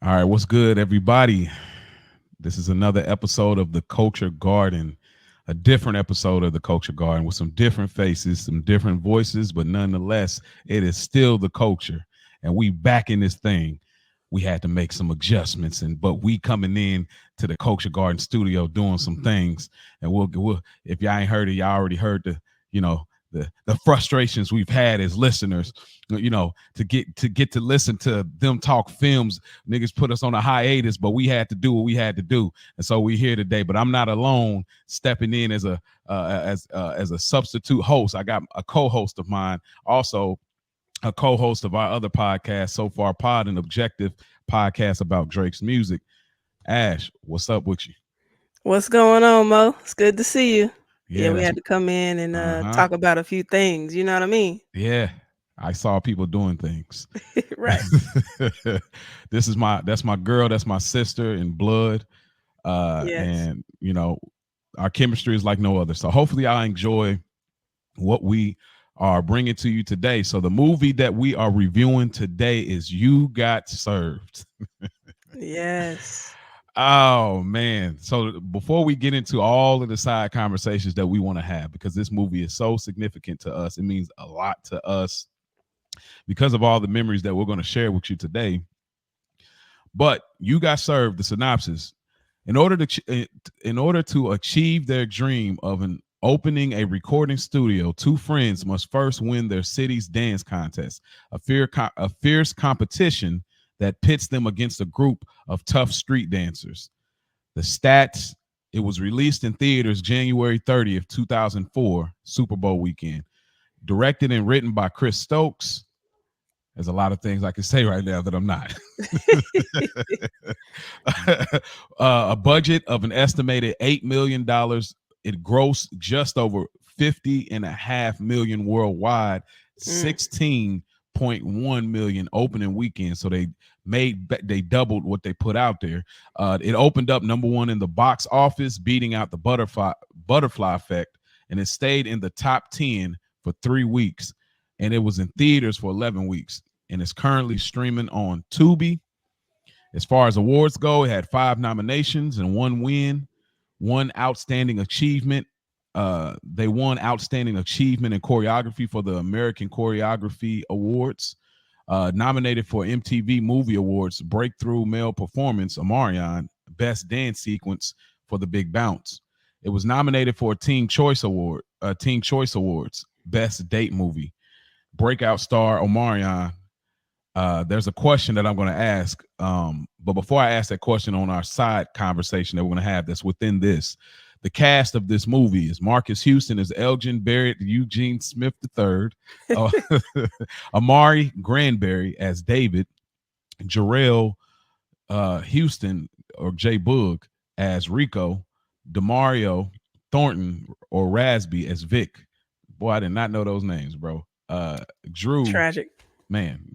All right, what's good, everybody? This is another episode of the Culture Garden, a different episode of the Culture Garden with some different faces, some different voices, but nonetheless, it is still the culture. And we back in this thing. We had to make some adjustments, but we coming in to the Culture Garden studio doing some things. And we'll if y'all ain't heard it, y'all already heard the frustrations we've had as listeners, to listen to them talk films. Niggas put us on a hiatus, but we had to do what we had to do, and so we're here today. But I'm not alone stepping in as a substitute host. I got a co-host of mine, also a co-host of our other podcast, So Far Pod, an objective podcast about Drake's music. Ash, what's up with you? What's going on, Mo? It's good to see you. Yeah, Yeah, we that's had to come in and uh-huh. talk about a few things. You know what I mean? Yeah, I saw people doing things. Right. That's my girl. That's my sister in blood. Yes. And our chemistry is like no other. So hopefully I enjoy what we are bringing to you today. So the movie that we are reviewing today is You Got Served. Yes. Oh man. So before we get into all of the side conversations that we want to have, because this movie is so significant to us, it means a lot to us because of all the memories that we're going to share with you today. But You Got Served, the synopsis. In order to achieve their dream of opening a recording studio, two friends must first win their city's dance contest, a fierce competition that pits them against a group of tough street dancers. The stats: it was released in theaters January 30th, 2004, Super Bowl weekend. Directed and written by Chris Stokes. There's a lot of things I can say right now that I'm not. A budget of an estimated $8 million. It grossed just over 50.5 million worldwide, 16.1 million opening weekend. So they doubled what they put out there. It opened up number one in the box office, beating out the Butterfly Effect, and it stayed in the top 10 for 3 weeks, and it was in theaters for 11 weeks, and it's currently streaming on Tubi. As far as awards go, it had 5 nominations and 1 win, 1 outstanding achievement. They won outstanding achievement in choreography for the American Choreography Awards. Nominated for MTV Movie Awards Breakthrough Male Performance, Omarion, Best Dance Sequence for The Big Bounce. It was nominated for a Teen Choice Awards, Best Date Movie. Breakout star Omarion. There's a question that I'm going to ask, but before I ask that question on our side conversation that we're going to have that's within this, the cast of this movie is Marcus Houston as Elgin Barrett Eugene Smith III, Amari Granberry as David, Jarrell Houston or J Boog as Rico, Demario Thornton or Rasby as Vic. Boy, I did not know those names, bro. Drew Tragic.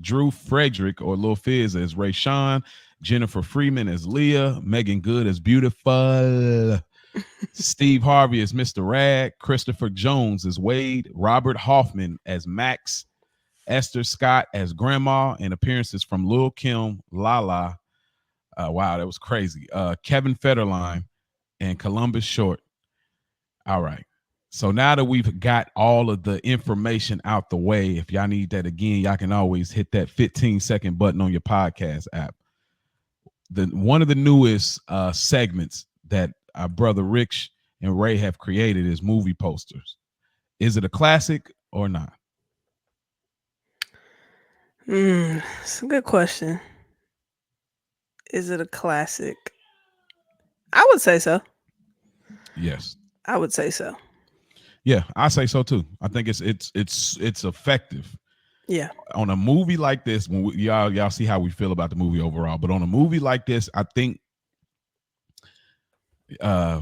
Drew Frederick or Lil Fizz as Ray Sean, Jennifer Freeman as Leah, Megan Good as Beautiful, Steve Harvey as Mr. Rag, Christopher Jones as Wade, Robert Hoffman as Max, Esther Scott as Grandma, and appearances from Lil Kim, Lala. Wow, that was crazy. Kevin Federline and Columbus Short. All right. So now that we've got all of the information out the way, if y'all need that again, y'all can always hit that 15-second button on your podcast app. One of the newest segments that our brother Rich and Ray have created is movie posters. Is it a classic or not? It's a good question. Is it a classic? I would say so. Yes. I would say so. Yeah, I say so too. I think it's effective. Yeah. On a movie like this, when y'all see how we feel about the movie overall, but on a movie like this, I think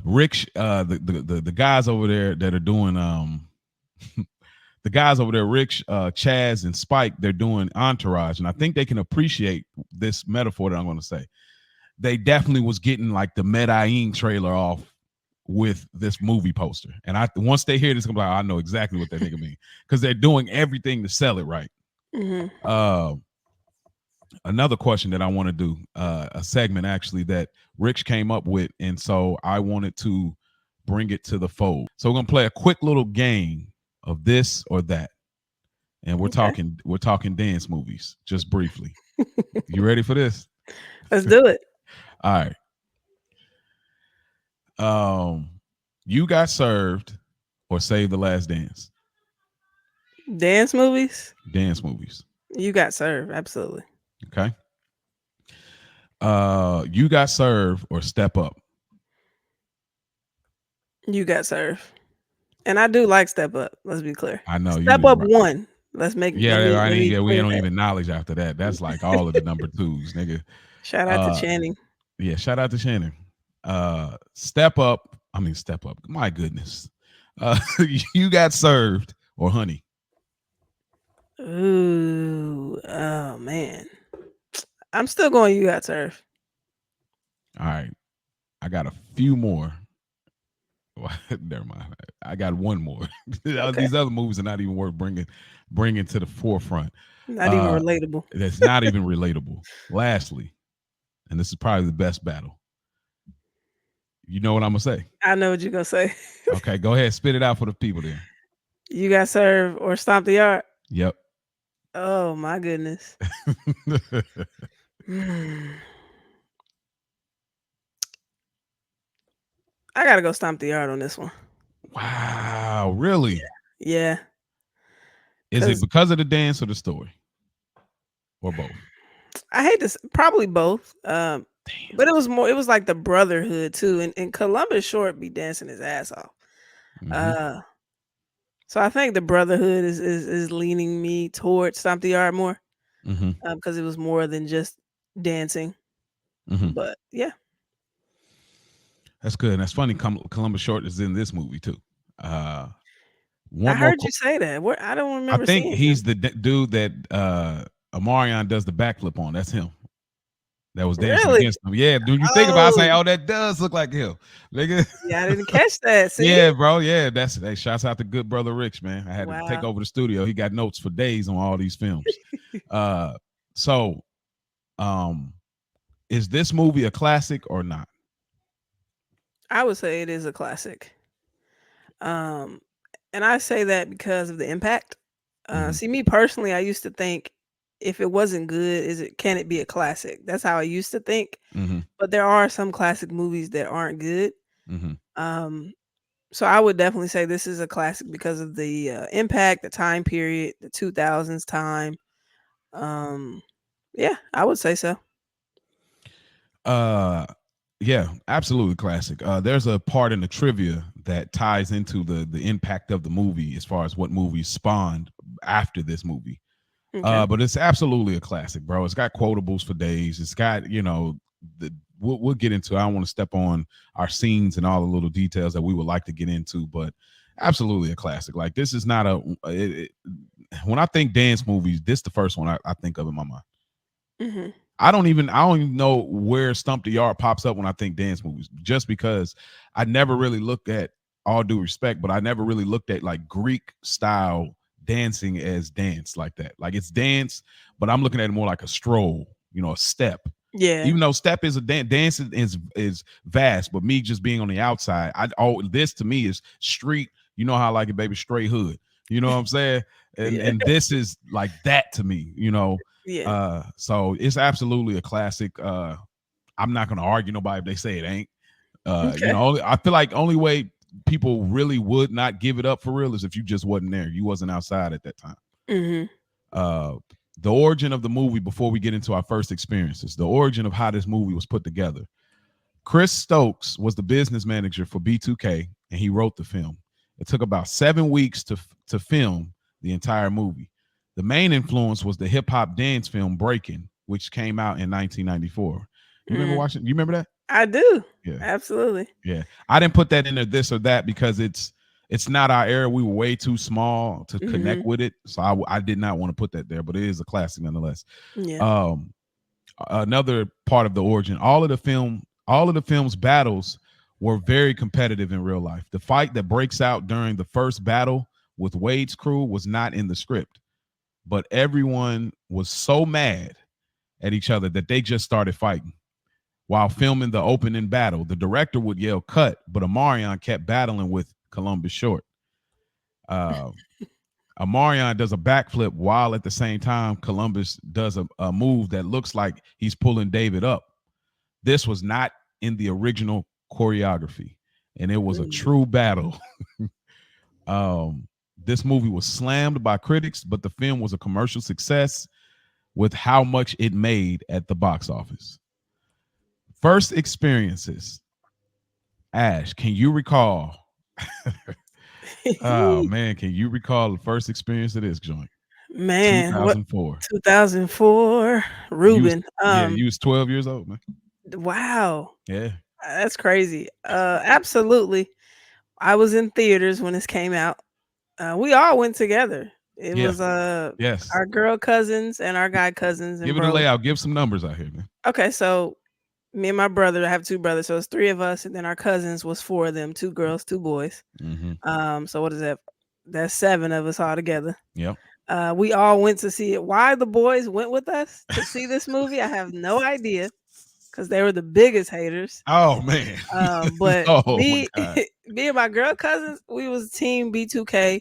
Rick, the guys over there that are doing the guys over there, Rick, Chaz, and Spike, they're doing Entourage, and I think they can appreciate this metaphor that I'm going to say. They definitely was getting like the Medellin trailer off with this movie poster, and once they hear this, I'm like, I know exactly what that nigga mean, because they're doing everything to sell it right. Mm-hmm. another question that I want to do, a segment actually that Rich came up with, and so I wanted to bring it to the fold. So we're gonna play a quick little game of this or that, and Okay. we're talking dance movies just briefly. You ready for this? Let's do it. All right. You got served or Save the Last Dance. Dance movies. Dance movies. You got served. Absolutely. Okay. You got served or Step Up. You got served. And I do like Step Up. Let's be clear. I know Step you Up right. one. Let's make let Yeah, me I let ain't. me Yeah, we clear don't that. even knowledge after that. That's like all of the number twos, nigga. Shout out to Uh, Channing. yeah. Shout out to Shannon. Step Up. I mean, Step Up. My goodness. You got served or Honey. Ooh, oh man. I'm still going. You got served. All right. I got a few more. Never mind. I got one more. Okay. These other movies are not even worth bringing to the forefront. Not even Uh, relatable. that's not even relatable. Lastly, and this is probably the best battle. You know what I'm gonna say? I know what you're gonna say. Okay, go ahead, spit it out for the people then. You got served or stomp the yard. Yep. Oh my goodness. Hmm. I gotta go stomp the yard on this one. Wow, really? Yeah, Is it because because of the dance or the story, or both? I hate this. Probably both. Damn. But it was more. It was like the brotherhood too. And Columbus Short be dancing his ass off. Mm-hmm. Uh, so I think the brotherhood is leaning me towards stomp the yard more. Mm-hmm. Because it was more than just dancing. Mm-hmm. But yeah, That's good. And that's funny. Columbus Short is in this movie too. Uh, I one more. heard you say that. Where I don't I remember think seeing him. he's the dude that Amarion does the backflip on. That's him. That was dancing Really? against him. Yeah, dude. You think about it, say, Oh, oh, that does look like him, nigga. yeah. I didn't catch that. See? Yeah, bro. Yeah, that's hey, shouts out to good brother Rich, man. I had to take Wow. over the studio. He got notes for days on all these films. Uh, so um, is this movie a classic or not? I would say it is a classic. Um, and I say that because of the impact. Mm-hmm. See, me personally, I used to think if it wasn't good, is it can it be a classic? That's how I used to think. Mm-hmm. But there are some classic movies that aren't good. Mm-hmm. Um, so I would definitely say this is a classic because of the impact, the time period, the 2000s time. Um, yeah, I would say so. Uh, yeah, absolutely classic. There's a part in the trivia that ties into the impact of the movie as far as what movies spawned after this movie. Okay. But it's absolutely a classic, bro. It's got quotables for days. It's got, we'll get into. I don't want to step on our scenes and all the little details that we would like to get into, but absolutely a classic. Like this is not when I think dance movies, this is the first one I think of in my mind. Hmm. I don't even know where Stump the Yard pops up when I think dance movies, just because I never really looked at, all due respect, but I never really looked at like Greek style dancing as dance like that. Like it's dance, but I'm looking at it more like a stroll, a step. Yeah. Even though step is a dance is vast, but me just being on the outside, this to me is street. You know how I like it, baby, straight hood. You know what I'm saying? And Yeah. and this is like that to me. Yeah. So it's absolutely a classic. I'm not gonna argue nobody if they say it ain't. Okay. I feel like only way people really would not give it up for real is if you just wasn't there. You wasn't outside at that time. Hmm. Uh, the origin of the movie before we get into our first experiences, the origin of how this movie was put together. Chris Stokes was the business manager for B2K, and he wrote the film. It took about 7 weeks to film the entire movie. The main influence was the hip hop dance film Breaking, which came out in 1994. You remember Mm. watching? You remember that? I do. Yeah, Absolutely. yeah. I didn't put that into this or that because it's not our era. We were way too small to Hmm. connect with it, so I did not want to put that there. But it is a classic nonetheless. Yeah. Um, Another part of the origin, all of the film's battles were very competitive in real life. The fight that breaks out during the first battle with Wade's crew was not in the script, but everyone was so mad at each other that they just started fighting. While filming the opening battle, the director would yell cut, but Amarion kept battling with Columbus short. Uh, Amarion does a backflip while at the same time Columbus does a move that looks like he's pulling David up. This was not in the original choreography, and it was a Mm. true battle. This movie was slammed by critics, but the film was a commercial success with how much it made at the box office. First experiences. Ash, can you recall? Oh man, can you recall the first experience of this joint? Man, what 2004. 2004, You was Ruben. yeah, you was 12 years old, man. Wow. Yeah. That's crazy. Absolutely. I was in theaters when this came out. We all went together. It Yeah. was Yes. our girl cousins and our guy cousins and Give it a bro. layout. Give some numbers out here, man. Okay, so me and my brother, I have two brothers, so it's three of us, and then our cousins was four of them, two girls, two boys. Mm-hmm. So what is that? That's seven of us all together. Yep. We all went to see it. Why the boys went with us to see this movie, I have no idea, because they were the biggest haters. Oh man. But Oh my me, God. me and my girl cousins, we was team B2K.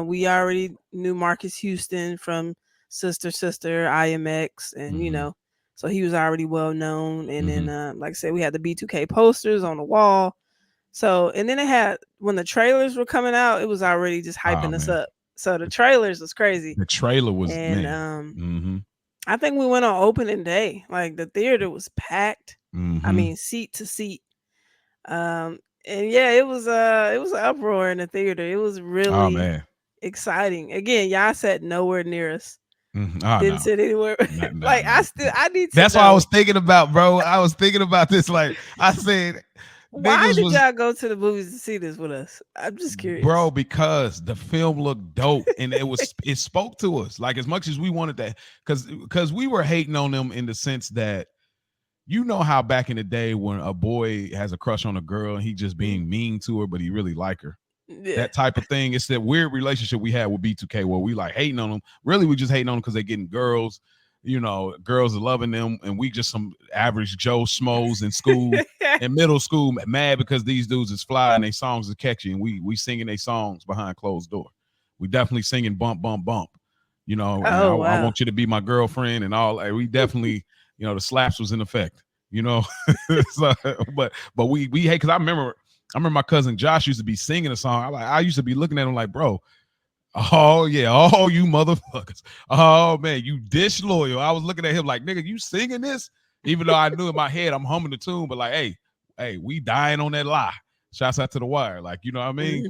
We already knew Marcus Houston from Sister Sister, IMX, and Mm-hmm. so he was already well known. And Mm-hmm. then, like I said, we had the B2K posters on the wall. So, and then it had when the trailers were coming out, it was already just Oh hyping us man. up. So the trailers was crazy, The trailer was and man. Mm-hmm. I think we went on opening day. Like the theater was packed. I Mm-hmm. mean, seat to seat. Um, and yeah, it was an uproar in the theater. It was Oh really man. exciting. Again, y'all sat nowhere near us. Mm-hmm. Oh Didn't no. sit anywhere. Not, Like not. I need to That's what I know, was thinking about, bro. I was thinking about this. Like I said, why niggas did was y'all go to the movies to see this with us? I'm just bro curious. because the film looked dope and it spoke to us like as much as we wanted that because we were hating on them in the sense that you know how back in the day when a boy has a crush on a girl and he just Mhm. being mean to her but he really like her, Yeah. that type of thing. It's that weird relationship we had with B2K where we like hating on them. Really, we just hating on them because they're getting girls. You know, girls are loving them, and we just some average Joe schmoes in school, in middle school, mad because these dudes is fly and they songs are catchy, and we singing their songs behind closed door. We definitely singing bump bump bump. You know, and Oh I wow. want you to be my girlfriend and all. Like, we definitely, you know, the slaps was in effect. You know, so, but we hate because I remember my cousin Josh used to be singing a song. I used to be looking at him like, bro, oh yeah, oh you motherfuckers, oh man, you disloyal. I was looking at him like, nigga, you singing this? Even though I knew in my head I'm humming the tune, but like, hey, we dying on that lie. Shouts out to the wire, like you know what I mean.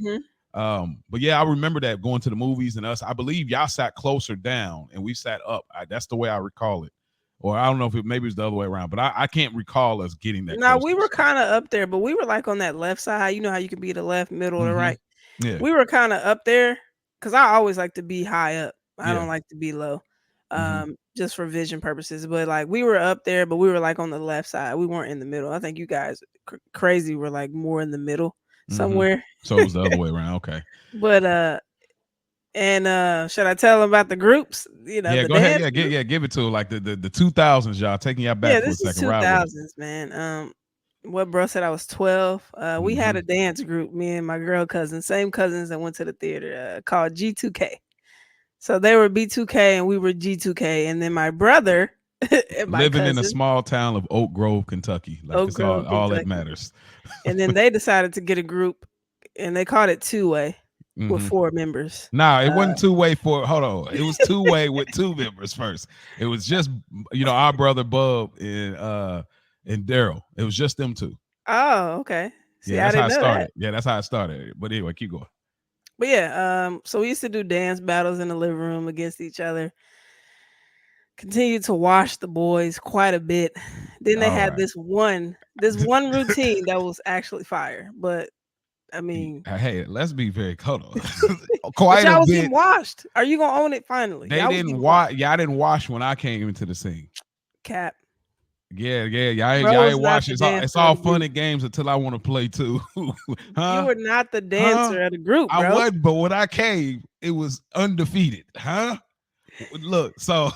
Hmm. But yeah, I remember that going to the movies and us. I believe y'all sat closer down and we sat up. That's the way I recall it, or I don't know if maybe it's the other way around, but I can't recall us getting that No, close we to the were screen. kind of up there, but we were like on that left side. You know how you can be the left, middle, or Mm-hmm. right. Yeah, We were kind of up there because I always like to be high up. I yeah. don't like to be low, Mm-hmm. just for vision purposes. But like we were up there, but we were like on the left side. We weren't in the middle. I think you guys crazy were like more in the middle Mm-hmm. somewhere. So it was the other way around. Okay. But and should I tell them about the groups? Yeah, The go ahead. dance Yeah, group. give it to her. Like the 2000s, y'all taking y'all back Yeah, for a this is second. Ride with it. 2000s, man. What bro said I was 12. We had Mm-hmm. a dance group, me and my girl cousins, same cousins that went to the theater, called G2K. So they were B2K and we were G2K. And then my brother and my Living in a cousin, small town of Oak Grove, Kentucky. Like Oak it's Grove, all that Kentucky. matters. And then they decided to get a group and they called it Two Way with Mm-hmm. four members. Nah, it Uh, wasn't two way for hold on. It was two way with two members first. It was just our brother Bub and Daryl. It was just them two. oh, okay. See, Yeah, I that's how didn't it know that. started. Yeah, that's how it started. But anyway, keep going. But yeah, so we used to do dance battles in the living room against each other. Continued to watch the boys quite a bit. Then they All had right. this one routine that was actually fire. But I mean, Hey, let's be very hold on. but Quite a y'all was getting bit. washed. Are you gonna own it finally? They Y'all was didn't getting washed. watch. Y'all didn't watch when I came into the scene. Cap. Yeah, yeah. Y'all Bro ain't was not watch. the It's dancer of all the fun group. and games until I want to play too. You Huh? were not the Huh? dancer of the group, I bro. wasn't, but when I came, it was undefeated. Huh? Look, so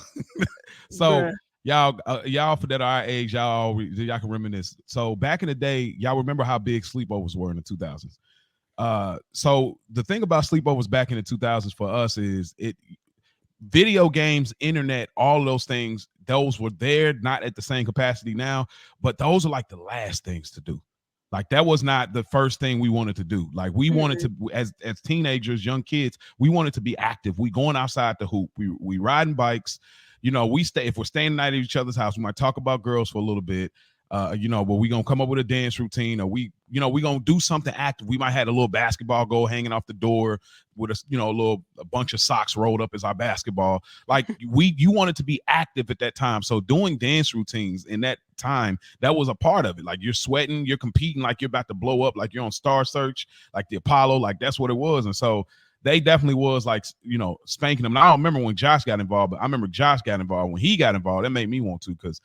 Bruh. y'all for that our age, y'all can reminisce. So back in the day, y'all remember how big sleepovers were in the 2000s. So the thing about sleepovers back in the 2000s for us is it video games, internet, all those things, those were there, not at the same capacity now, but those are like the last things to do. Like that was not the first thing we wanted to do. Like we wanted Mm-mm. to, as teenagers, young kids, we wanted to be active. We going outside the hoop. We riding bikes. We stay if we're staying the night at each other's house. We might talk about girls for a little bit. But we gonna come up with a dance routine, or we gonna do something active. We might have a little basketball goal hanging off the door with a bunch of socks rolled up as our basketball. Like you wanted to be active at that time. So doing dance routines in that time, that was a part of it. Like you're sweating, you're competing, like you're about to blow up, like you're on Star Search, like the Apollo, like that's what it was. And so they definitely was like, spanking them. And I don't remember when Josh got involved, but I remember Josh got involved. When he got involved, that made me want to, because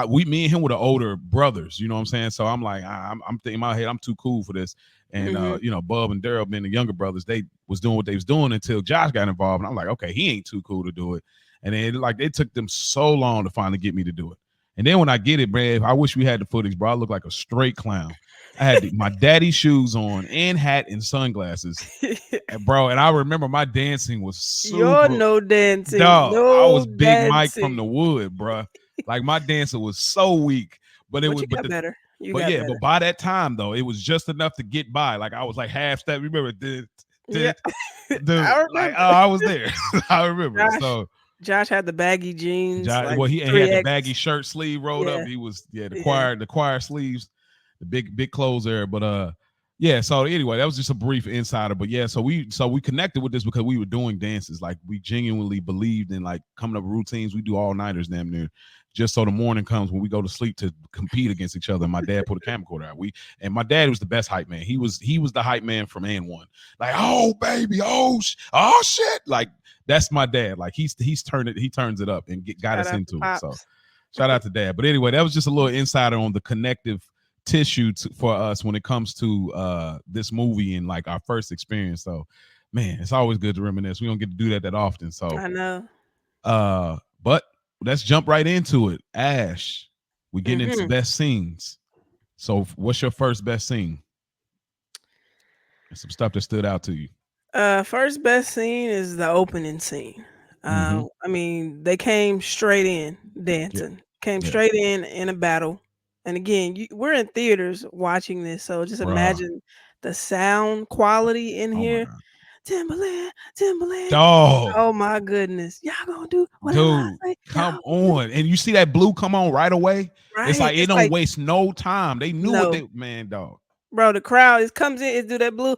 me and him were the older brothers, you know what I'm saying? So I'm like, I'm thinking in my head, I'm too cool for this. And Mm-hmm. Bub and Daryl being the younger brothers, they was doing what they was doing until Josh got involved. And I'm like, okay, he ain't too cool to do it. And then like it took them so long to finally get me to do it. And then when I get it, man, I wish we had the footage, bro. I look like a straight clown. I had my daddy's shoes on and hat and sunglasses, and bro. And I remember my dancing was You're super. no dancing, Dog, I no was Big Mike from the dancing. wood, bro. Like my dancing was so weak, but it But was, you got better. You but got yeah, but better. by that time though, it was just enough to get by. Like I was like half step. Remember, Yeah, dude, I like remember. oh, I was there. I remember. Josh, So Josh had the baggy jeans, like Well, he three had the X. baggy shirt sleeve rolled up. Yeah, He was yeah. the choir sleeves, the big clothes there. But yeah. So anyway, that was just a brief insider. But yeah, so we connected with this because we were doing dances. Like we genuinely believed in like coming up with routines. We do all nighters damn near, just so the morning comes when we go to sleep to compete against each other. And my dad put a camcorder out. My dad was the best hype man. He was the hype man from and one. Like oh baby, oh shit, like that's my dad. Like he turns it up and got Shout us out to into it. So pops. shout out to dad. But anyway, that was just a little insider on the connective tissue for us when it comes to this movie and like our first experience. So man, it's always good to reminisce. We don't get to do that often. So I know. but let's jump right into it. Ash, we getting into Hmm. best scenes. So what's your first best scene? And some stuff that stood out to you. First best scene is the opening scene. Mm-hmm. I mean, they came straight in Yeah. dancing, came Yeah. straight in a battle. And again, we're in theaters watching this, so just Bruh. imagine the sound quality in Oh my here. God. Timberland, Timberland. Dog. Oh my goodness. Y'all gonna do whatever I Dude, say. Y'all come gonna do on. And you see that blue come on right away? It's right. like it It's don't like, waste no time. They knew what no, they man, dog. bro, the crowd is comes in, it do that blue.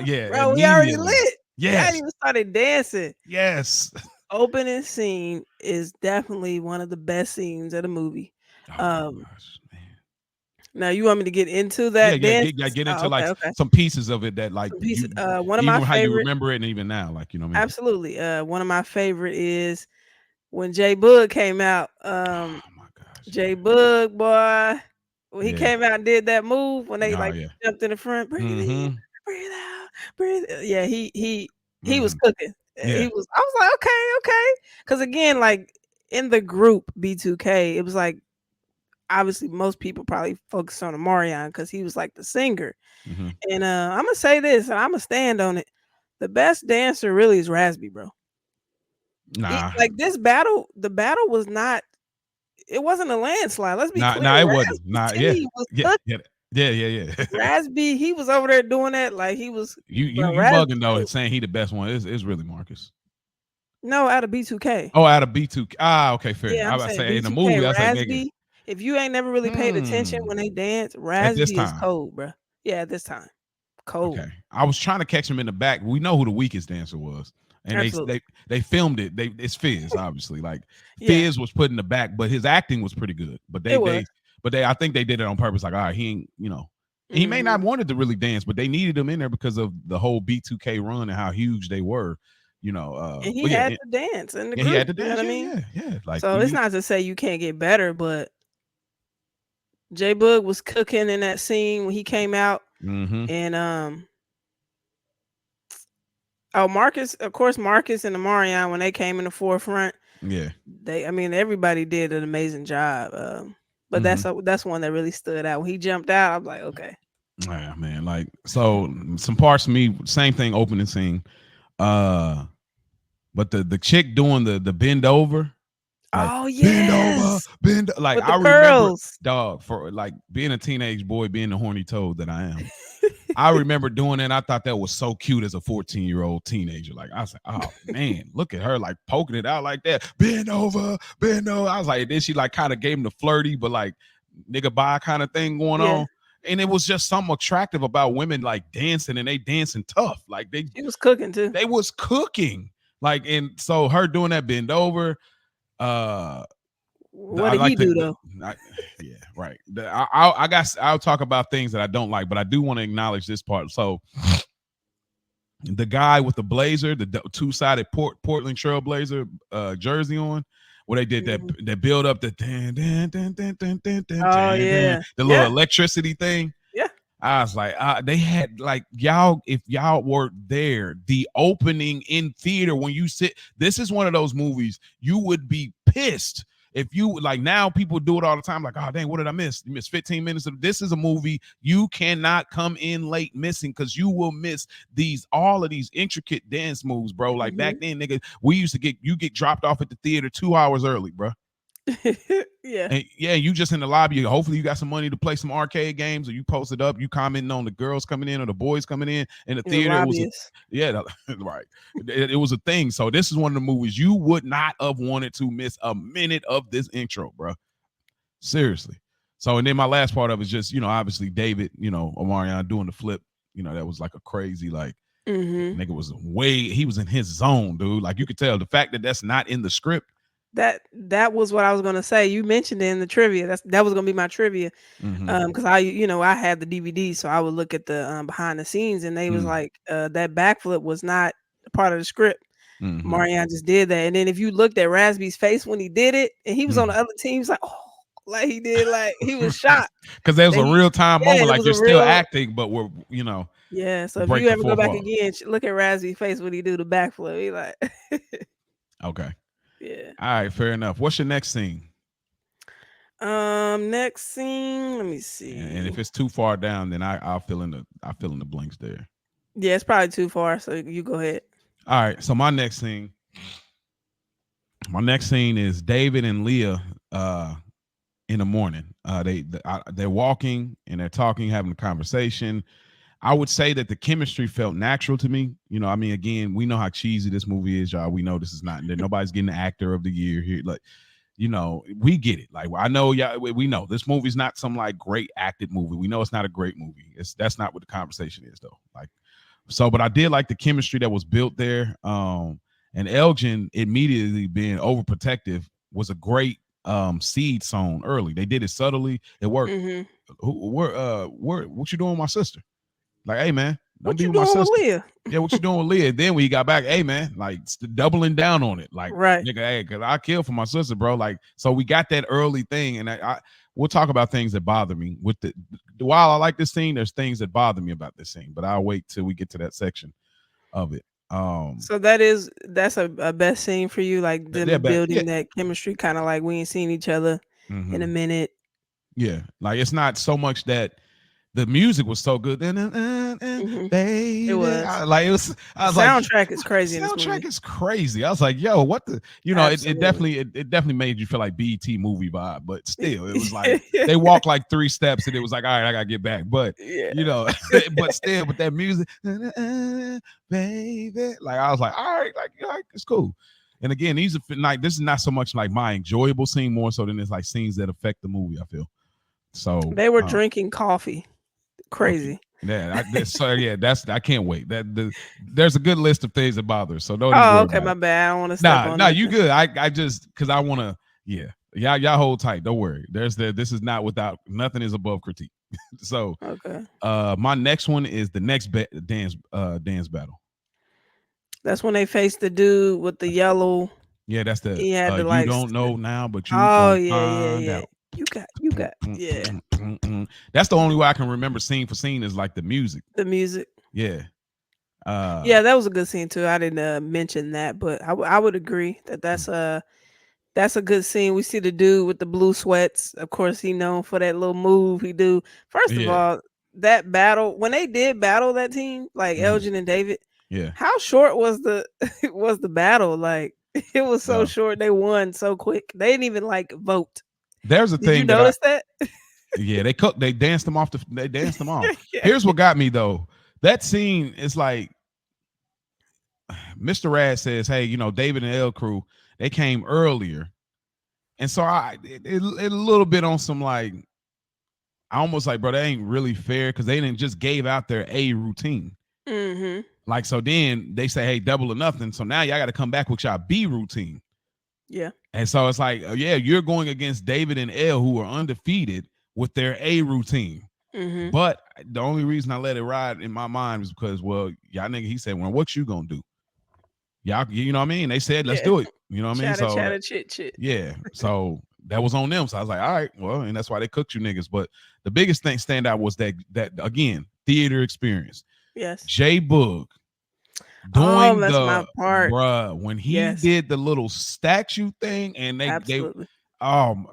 Yeah, Bro, we already immediately. lit. We hadn't Yes. even started dancing. Yes. Opening scene is definitely one of the best scenes of the movie. Oh my Um, gosh, man. Now you want me to get into Yeah, that yeah, dance? get into Oh, like okay, okay. some pieces of it that like Some pieces. you One of my even how you favorite, remember it and even now, like you know what I mean? absolutely. One of my favorite is when Jay Bug came out. Oh my gosh, Jay Bug, boy, when he yeah. came out and did that move when they Yeah. Oh like yeah. jumped in the front, breathe in, Mm-hmm. breathe out, breathe. Yeah, he was Mm-hmm. cooking. Yeah. He was. I was like, okay, okay, because again, like in the group B2K, it was like obviously most people probably focus on Omarion because he was like the singer. Mm-hmm. And I'm gonna say this, and I'm gonna stand on it. The best dancer really is Rasby, bro. Nah. Like this battle, the battle was not. It wasn't a landslide. Let's be clear. Nah, it wasn't. Rasby's Nah, yeah. team was Yeah. cooking. Yeah. Yeah, yeah, yeah. Rasby, he was over there doing that like he was. You Bro, you Rasby, bugging though and saying he the best one is really Marcus. no, out of B2K. Oh, out of B2. Ah, okay, fair. Yeah, I I'm about to saying say in the B2K. movie, I was like, nigga, Rasby. If you ain't never really paid attention hmm. when they dance, At this Rasby is time. cold, bro. Yeah, at this time, Okay. cold. I was trying to catch him in the back. We know who the weakest dancer was. And Absolutely. they filmed it. It's Fizz, obviously. Like Yeah, Fizz was put in the back, but his acting was pretty good. But it was. I think they did it on purpose. Like, all right, he ain't, and he may not Hmm. wanted to really dance, but they needed him in there because of the whole B2K run and how huge they were, And he but yeah, had to dance in the yeah, he had group, to you know dance. what I Yeah, mean? yeah, yeah. Like So it's not to say you can't get better, but J Bug was cooking in that scene when he came out. mm-hmm. And oh, Marcus, of course, Marcus and Amarion when they came in the forefront. Yeah. I mean, everybody did an amazing job. But Hmm. that's one that really stood out. When he jumped out, I was like, okay. Yeah, man. Like, so some parts of me, same thing, opening scene. Uh, but the chick doing the bend over, like Oh bend over, yes, bend. Like with the I remember, curls. dog, for like being a teenage boy, being the horny toad that I am. I remember doing it. I thought that was so cute as a 14-year-old teenager. Like I was like, oh man, look at her like poking it out like that. Bend over, bend over. I was like, then she like kind of gave him the flirty, but like nigga bye kind of thing going Yeah, on. And it was just something attractive about women like dancing and they dancing tough. Like she was cooking too. they was cooking. Like, and so her doing that bend over, uh What I did he like do though? I, yeah, right. I'll talk about things that I don't like, but I do want to acknowledge this part. So the guy with the blazer, the two-sided Portland Trail Blazer jersey on, where they did that Mhm. that build up the dan, dan, dan, dan, dan, dan, dan, Oh dan, dan, yeah, the little yeah, electricity thing. yeah. I was like, they had like y'all, if y'all were there, the opening in theater when you sit, this is one of those movies you would be pissed if you like now people do it all the time. Like, oh dang, what did I miss? You missed 15 minutes of this is a movie you cannot come in late missing because you will miss all of these intricate dance moves, bro. Like back Hmm. then, nigga, we used to get dropped off at the theater 2 hours early, bro. Yeah, And yeah, you just in the lobby. Hopefully, you got some money to play some arcade games, or you posted up. You commenting on the girls coming in or the boys coming in the you're a theater. It was a lobbyist. yeah, right. It was a thing. So this is one of the movies you would not have wanted to miss a minute of this intro, bro. Seriously. So and then my last part of it is just obviously David, Omarion doing the flip. That was like a crazy like Hmm. nigga was he was in his zone, dude. Like you could tell the fact that that's not in the script. That was what I was gonna say. You mentioned it in the trivia. That was gonna be my trivia. Mm-hmm. Because I had the DVD, so I would look at the behind the scenes, and they was like, that backflip was not a part of the script. Mm-hmm. Marion just did that, and then if you looked at Rasby's face when he did it, and he was on Mm-hmm. the other team, he's like, oh, like he did, like he was shocked Because there was that a he, real time yeah, moment, it like was you're a still real, acting, but we're yeah. So if break you the ever go fourth back wall. again, look at Rasby's face when he do the backflip. He like, Okay. yeah. All right, fair enough. What's your next scene? Next scene, let me And if see. it's too far down, then I'll fill in the blanks there. Yeah, it's probably too far, so you go ahead. All right. So my next scene is David and Leah in the morning. They're walking and they're talking, having a conversation. I would say that the chemistry felt natural to me. I mean, again, we know how cheesy this movie is, y'all. We know this is not nobody's getting the actor of the year here. Like, we get it. Like, I know, yeah, we know this movie's not some like great acted movie. We know it's not a great movie. That's not what the conversation is, though. Like, so, but I did like the chemistry that was built there. And Elgin immediately being overprotective was a great seed sown early. They did it subtly. It worked. Hmm. What you doing with my sister? Like, hey man, don't What be you with my doing with sister. Leah? Yeah, what you doing with Leah? Then when he got back, hey man, like doubling down on it, like Right. nigga, hey, cause I killed for my sister, bro. Like, so we got that early thing, and we'll talk about things that bother me with the. While I like this scene, there's things that bother me about this scene, but I'll wait till we get to that section of it. So that's a best scene for you, like Yeah, them back, yeah, building that chemistry, kind of like we ain't seen each other in a mm-hmm. minute. Yeah, like it's not so much that the music was so good. Hmm. It Baby, was. like it was. The I was like, soundtrack is the crazy in this soundtrack movie. is crazy. I was like, yo, what the? It Absolutely. definitely it definitely made you feel like BET movie vibe, but still, it was like they walked like 3 steps and it was like, all right, I gotta get back. But Yeah. but still, with that music, baby, like I was like, all right, it's cool. And again, these are like this is not so much like my enjoyable scene, more so than it's like scenes that affect the movie. I feel so. They were drinking coffee. Okay. Crazy. Yeah, so yeah, I can't wait. There's a good list of things that bother us, so don't even Oh, worry okay, about my it. bad. I don't want to step Nah, on nah, you nothing. good. I just because I want to. Yeah, y'all hold tight. Don't worry. This is not without nothing is above critique. So, Okay. my next one is the next dance battle. That's when they faced the dude with the yellow. Yeah, that's the He had to you like. don't know now, but you Oh gonna yeah, yeah, find yeah. out. You got. Yeah, That's the only way I can remember scene for scene is like the music. the music. Yeah. Uh, Yeah, that was a good scene too. I didn't mention that, but I would agree that that's That's a good scene. We see the dude with the blue sweats. Of course, he known for that little move he do. First of Yeah. all, that battle when they did battle that team, like Mhm. Elgin and David, Yeah. how short was the was the battle? Like it was so Yeah. short. They won so quick. They didn't even like vote. There's a Did you thing that I notice that? yeah, they danced them off they danced them off. Yeah. Here's what got me though. That scene is like Mr. Rad says, "Hey, David and L Crew, they came earlier." And so it a little bit on some like I almost like, bro, that ain't really fair because they didn't just gave out their A routine. Mhm. Like, so then they say, hey, double or nothing. So now y'all got to come back with y'all B routine. Yeah. And so it's like, yeah, you're going against David and L who are undefeated with their A routine. Mhm. But the only reason I let it ride in my mind was because, well, y'all nigga, he said, well, what you gonna do? Y'all, you know what I mean? They said, let's Yeah. do it. You know what I mean? Chatter, So chatter, chit, chit. yeah. So that was on them. So I was like, all right, well, and that's why they cooked you niggas. But the biggest thing stand out was that again, theater experience. Yes. J Boog Oh, doing that's my the part. when he Yes. did the little statue thing and they Absolutely.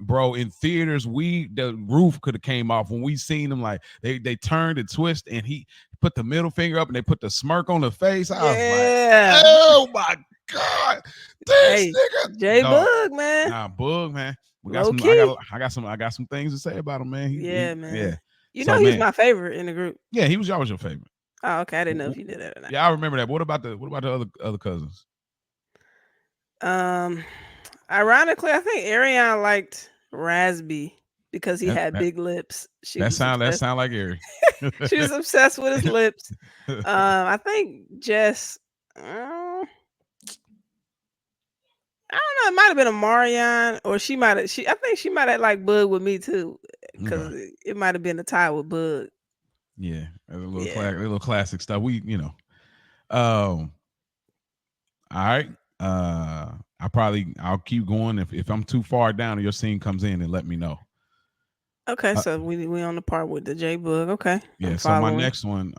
bro, in theaters the roof could have came off when we seen them, like they turned and twist and he put the middle finger up and they put the smirk on the face. I was like, Yeah. oh my god, this Hey, nigga J dog. Bug, man. Nah, Bug, man. We got Low some. key. I got some things to say about him, man. Yeah, Yeah. man. You know So he's man, my favorite in the group. yeah, he was always your favorite. Oh, okay. I didn't know if you did that or not. Yeah, I remember that. What about the other cousins? Um, ironically, I think Ariane liked Rasby because he That had that big lips. She that was sound that obsessed. sound like Ari. She was obsessed with his lips. I think Jess. Uh, I don't know. It might have been a Marion, or she might have. I think she might have liked Bug with me too, Okay. because it might have been a tie with Bug. Yeah, that's Yeah. a little classic stuff. Um. All right. I'll keep going if I'm too far down and your scene comes in and let me know. Okay, Uh, so we on the part with the J Bug. Okay, I'm yeah. So my following. next one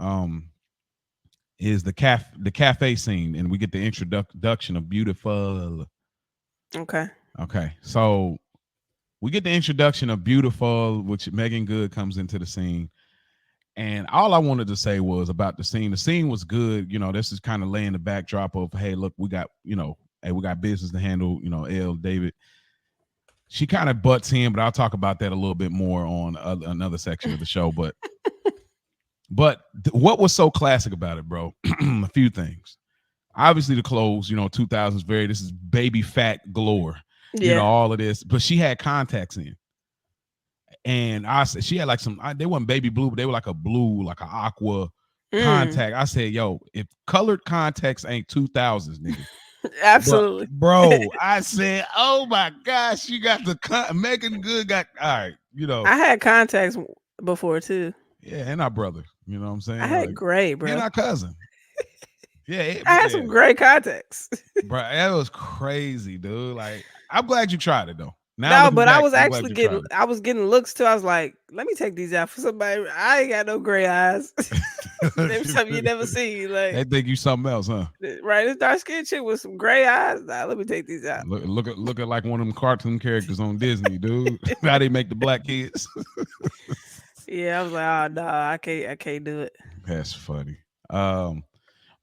is the cafe scene, and we get the introduction of Beautiful. Okay. Okay, so we get the introduction of Beautiful, which Megan Good comes into the scene. And all I wanted to say was about the scene. The scene was good. This is kind of laying the backdrop of, hey, look, we got, hey, we got business to handle, L, David. She kind of butts in, but I'll talk about that a little bit more on another section of the show. But what was so classic about it, bro? A few things. Obviously, the clothes, 2000s, this is baby fat galore, Yeah. all of this. But she had contacts in. And I said she had like they weren't baby blue, but they were like a blue, like an aqua Mm, contact. I said, yo, if colored contacts ain't 2000s, nigga, absolutely. bro. I said, oh my gosh, you got the Megan Good got all right, I had contacts before too. yeah, and our brother, you know what I'm I saying, had like, gray, and bro. our cousin, yeah, I had yeah, some gray contacts. bro, that was crazy, dude. Like, I'm glad you tried it though. Now No, looking but I back, was I'm actually glad you tried getting it. I was getting looks too. I was like, let me take these out for somebody. I ain't got no gray eyes. There's something you never see. They Like think you something else, huh? right, this dark skinned chick with some gray eyes. Nah, let me take these out. Look at like one of them cartoon characters on Disney, dude. How they make the black kids. Yeah, I was like, oh no, I can't do it. That's funny. Um,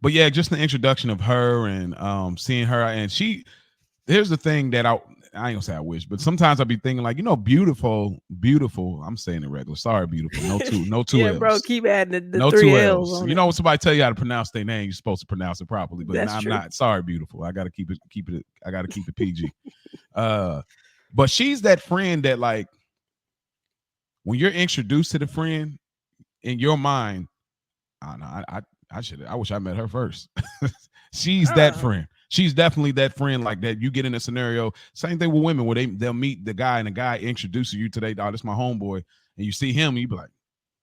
but yeah, just the introduction of her and seeing her, and here's the thing that I ain't gonna say I wish, but sometimes I be thinking like, beautiful. I'm saying it regular. Sorry, beautiful. No two Yeah, bro, L's. keep adding the No three two L's L's. on it. When somebody tell you how to pronounce their name, you're supposed to pronounce it properly. But That's I'm true. not. Sorry, beautiful. I gotta keep it. I gotta keep it PG. Uh, but she's that friend that like when you're introduced to the friend in your mind, I don't know, I wish I met her first. She's that Oh, friend. She's definitely that friend like that. You get in a scenario, same thing with women where they'll meet the guy and the guy introduces you to oh, this my homeboy, and you see him and you be like,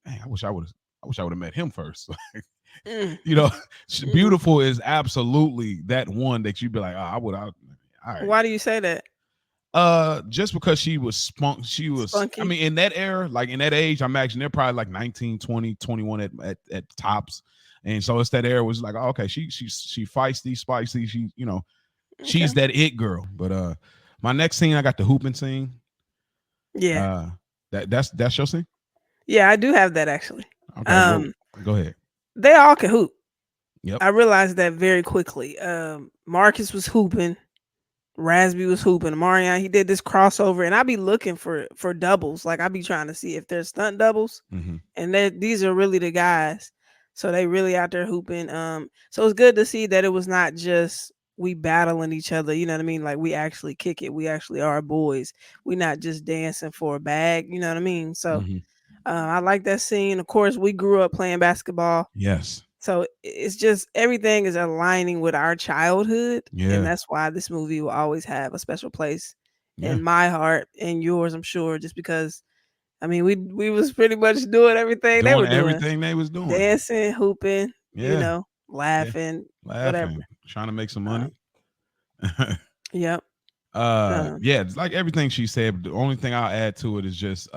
man, I wish I would have met him first. mm, you know, mm. beautiful is absolutely that one that you'd be like, oh, all right. Why do you say that? Just because she was, I Spunky. mean, in that era, like in that age, I'm actually they're probably like 19, 20, 21 at tops. And so it's that era was like, oh, okay, she feisty, spicy, she, she's Okay. that it girl. But My next scene, I got the hooping scene. Yeah. Uh, that's your scene. Yeah, I do have that actually. Okay, well, Um, go ahead. they all can hoop. Yep. I realized that very quickly. Marcus was hooping, Rasby was hooping, Marion, he did this crossover, and I be looking for doubles. Like I be trying to see if there's stunt doubles, Mm-hmm. and these are really the guys. So they really out there hooping. So it's good to see that it was not just we battling each other. You know what I mean? Like we actually kick it. We actually are boys. We not just dancing for a bag. You know what I mean? So Mm-hmm. I like that scene. Of course, we grew up playing basketball. Yes. So it's just everything is aligning with our childhood, and Yeah. that's why this movie will always have a special place Yeah. in my heart and yours, I'm sure, just because I mean we was pretty much doing everything they Doing were doing. everything they was doing. Dancing, hooping, Yeah. Yeah. laughing, whatever. Laughing, trying to make some money. Um, yep. Yeah, it's like everything she said. The only thing I'll add to it is just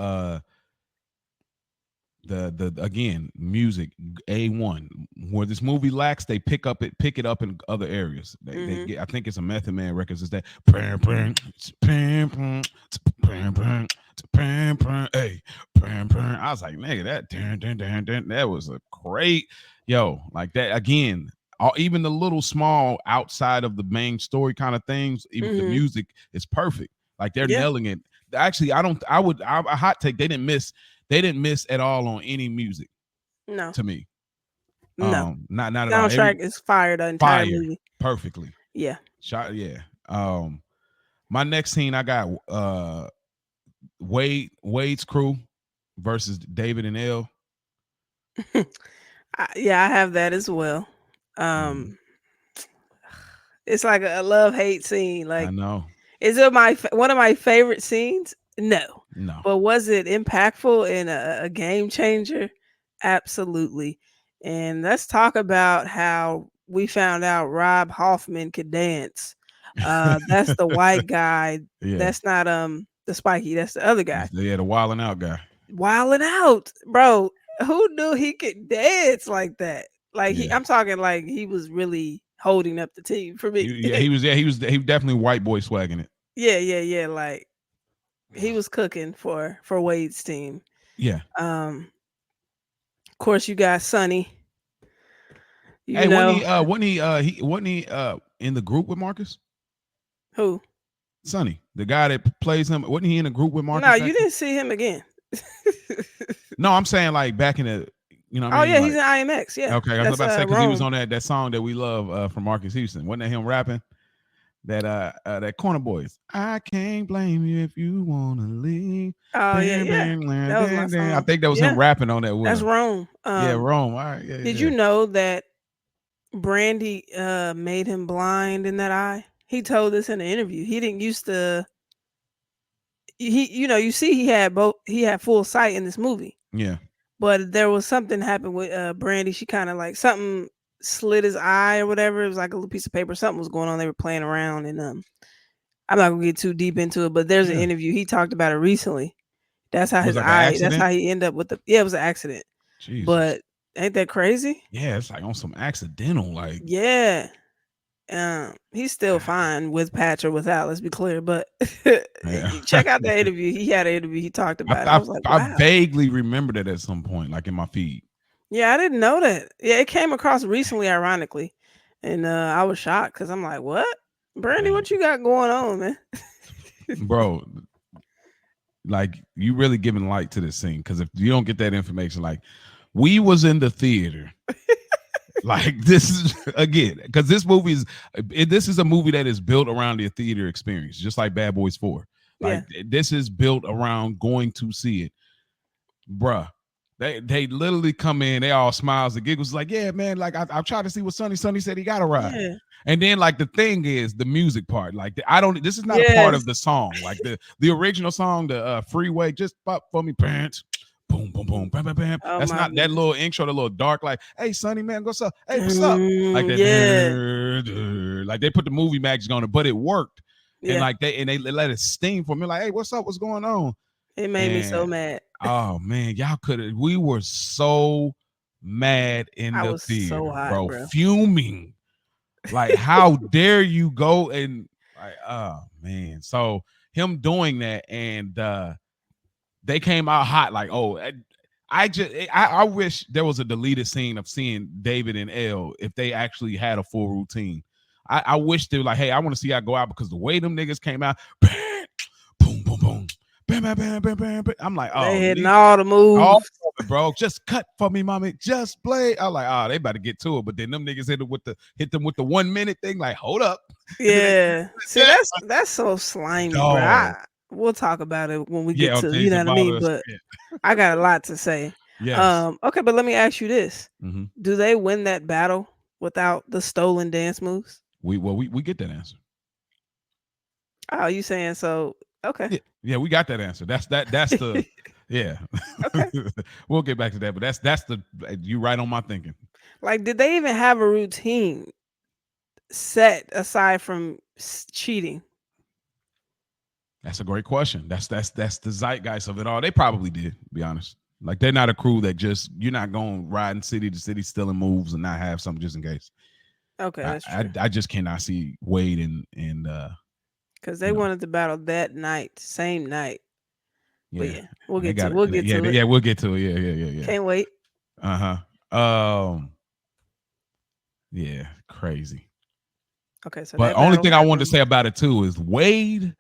the again music A1. Where this movie lacks, they pick it up in other areas. They Mhm. get, I think it's a Method Man records, is that pam, pam, pam, pam, pam, pam, pam, pam, hey, pam, pam. I was like, nigga, that was a great, yo, like that again. Even the little small outside of the main story kind of things, even the Mhm. music is perfect. Like they're Yeah. nailing it. Actually, I don't. I hot take. They didn't miss at all on any music No. to me. No. Not at all. Every Soundtrack is fire the entire fire movie. perfectly Yeah. shot. Yeah. My next scene, I got Wade's crew versus David and L. Yeah, I have that as well. Mhm. Um it's like a love-hate scene. I Like, know. is it one of my favorite scenes? No. No. But was it impactful and a game changer? Absolutely. And let's talk about how we found out Rob Hoffman could dance. That's the white guy. Yeah. That's not the spiky, that's the other guy. Yeah, the wilding out guy. Wilding out. Bro, who knew he could dance like that? Like Yeah. I'm talking like he was really holding up the team for me. Yeah, he was. Yeah, he definitely white boy swagging it. Yeah, yeah, yeah. Like he was cooking for Wade's team. Yeah. Of course, you got Sonny. You Hey, know he wasn't he in the group with Marcus? who? Sonny, the guy that plays him, wasn't he in a group with No, Marcus you back then? didn't see him again. No, I'm saying like back in the, you know what I Oh mean? yeah, he's Like, in IMX. Yeah, okay, I was that's about to say because he was Rome. on that song that we love from Marcus Houston. Wasn't that him rapping? That Corner Boys. I can't blame you if you wanna leave. Oh yeah, Bam, yeah. bam, bam, That was my bam, bam. I song. think that was him Yeah, rapping on that with that's him. Rome. Yeah, Rome. All right, yeah, Did yeah. you know that Brandy made him blind in that eye? He told us in an interview. He didn't used to. You see, he had full sight in this movie. Yeah. But there was something happened with Brandy. She kind of like something slit his eye or whatever. It was like a little piece of paper. Something was going on. They were playing around, and I'm not gonna get too deep into it. But there's an Yeah. interview he talked about it recently. That's how It was his like an eye. That's accident. how he ended up with the. Yeah, it was an accident. Jesus. But ain't that crazy? Yeah, it's like on some accidental, like Yeah. He's still fine with patch or without. Let's be clear. But yeah. you check out that interview. He had an interview. He talked I, about it. I I was like, I wow. vaguely remembered it at some point, like in my feed. Yeah, I didn't know that. Yeah, it came across recently, ironically, and I was shocked because I'm like, "What, Brandy? Dang. What you got going on, man?" Bro, like you really giving light to this scene because if you don't get that information, like we was in the theater. Like this is again because this is a movie that is built around the theater experience, just like Bad Boys 4. Like Yeah, this is built around going to see it, bruh. They literally come in, they all smiles and giggles, like, yeah, man, like I've tried to see what Sonny said he got a ride. yeah, And then like the thing is the music part, like I don't, this is not a part yes, of the song, like the original song, the Freeway, just pop for me pants. Boom, boom, boom, bam, bam, bam. oh That's my not that goodness, little intro, the little dark, like, hey, Sonny, man, what's up? Hey, what's up? Like that, yeah, like they put the movie magic on it, but it worked. And yeah. like they let it steam for me, like, hey, what's up? What's going on? It made me so And mad. oh man, y'all could have. We were so mad in I the was so theater, hot, bro, bro. fuming. Like, how dare you go and like, oh man. So him doing that, and they came out hot. Like, oh, I wish there was a deleted scene of seeing David and Elle if they actually had a full routine. I wish they were like, hey, I want to see y'all go out because the way them niggas came out, boom, boom, boom, bam, bam, bam, bam, bam, bam. I'm like, They oh, hitting all the all moves. of it, bro. Just cut for me, mommy. Just play. I'm like, oh, they about to get to it. But then them niggas hit them with the 1 minute thing. Like, hold up. And then Yeah. See, they, that's so slimy, bro. dog. We'll talk about it when we get Yeah, to, you okay, know what I about mean? us. But Yeah. I got a lot to say. Yes. Okay, but let me ask you this. Mm-hmm. Do they win that battle without the stolen dance moves? We get that answer. Oh, you saying so? Okay. Yeah, we got that answer. That's the yeah. Okay. We'll get back to that, but that's the you right on my thinking. Like, did they even have a routine set aside from cheating? That's a great question. That's the zeitgeist of it all. They probably did, to be honest. Like they're not a crew that just you're not going riding city to city stealing moves and not have something just in case. Okay, I that's I, true. I just cannot see Wade and Because you they know wanted to battle that night, same night. But yeah. yeah, we'll And they get to got it. we'll get to it. Yeah, we'll get to it. Yeah. Can't wait. Uh-huh. Yeah, crazy. Okay, so But that only battle thing I wanted to happened. say about it too is Wade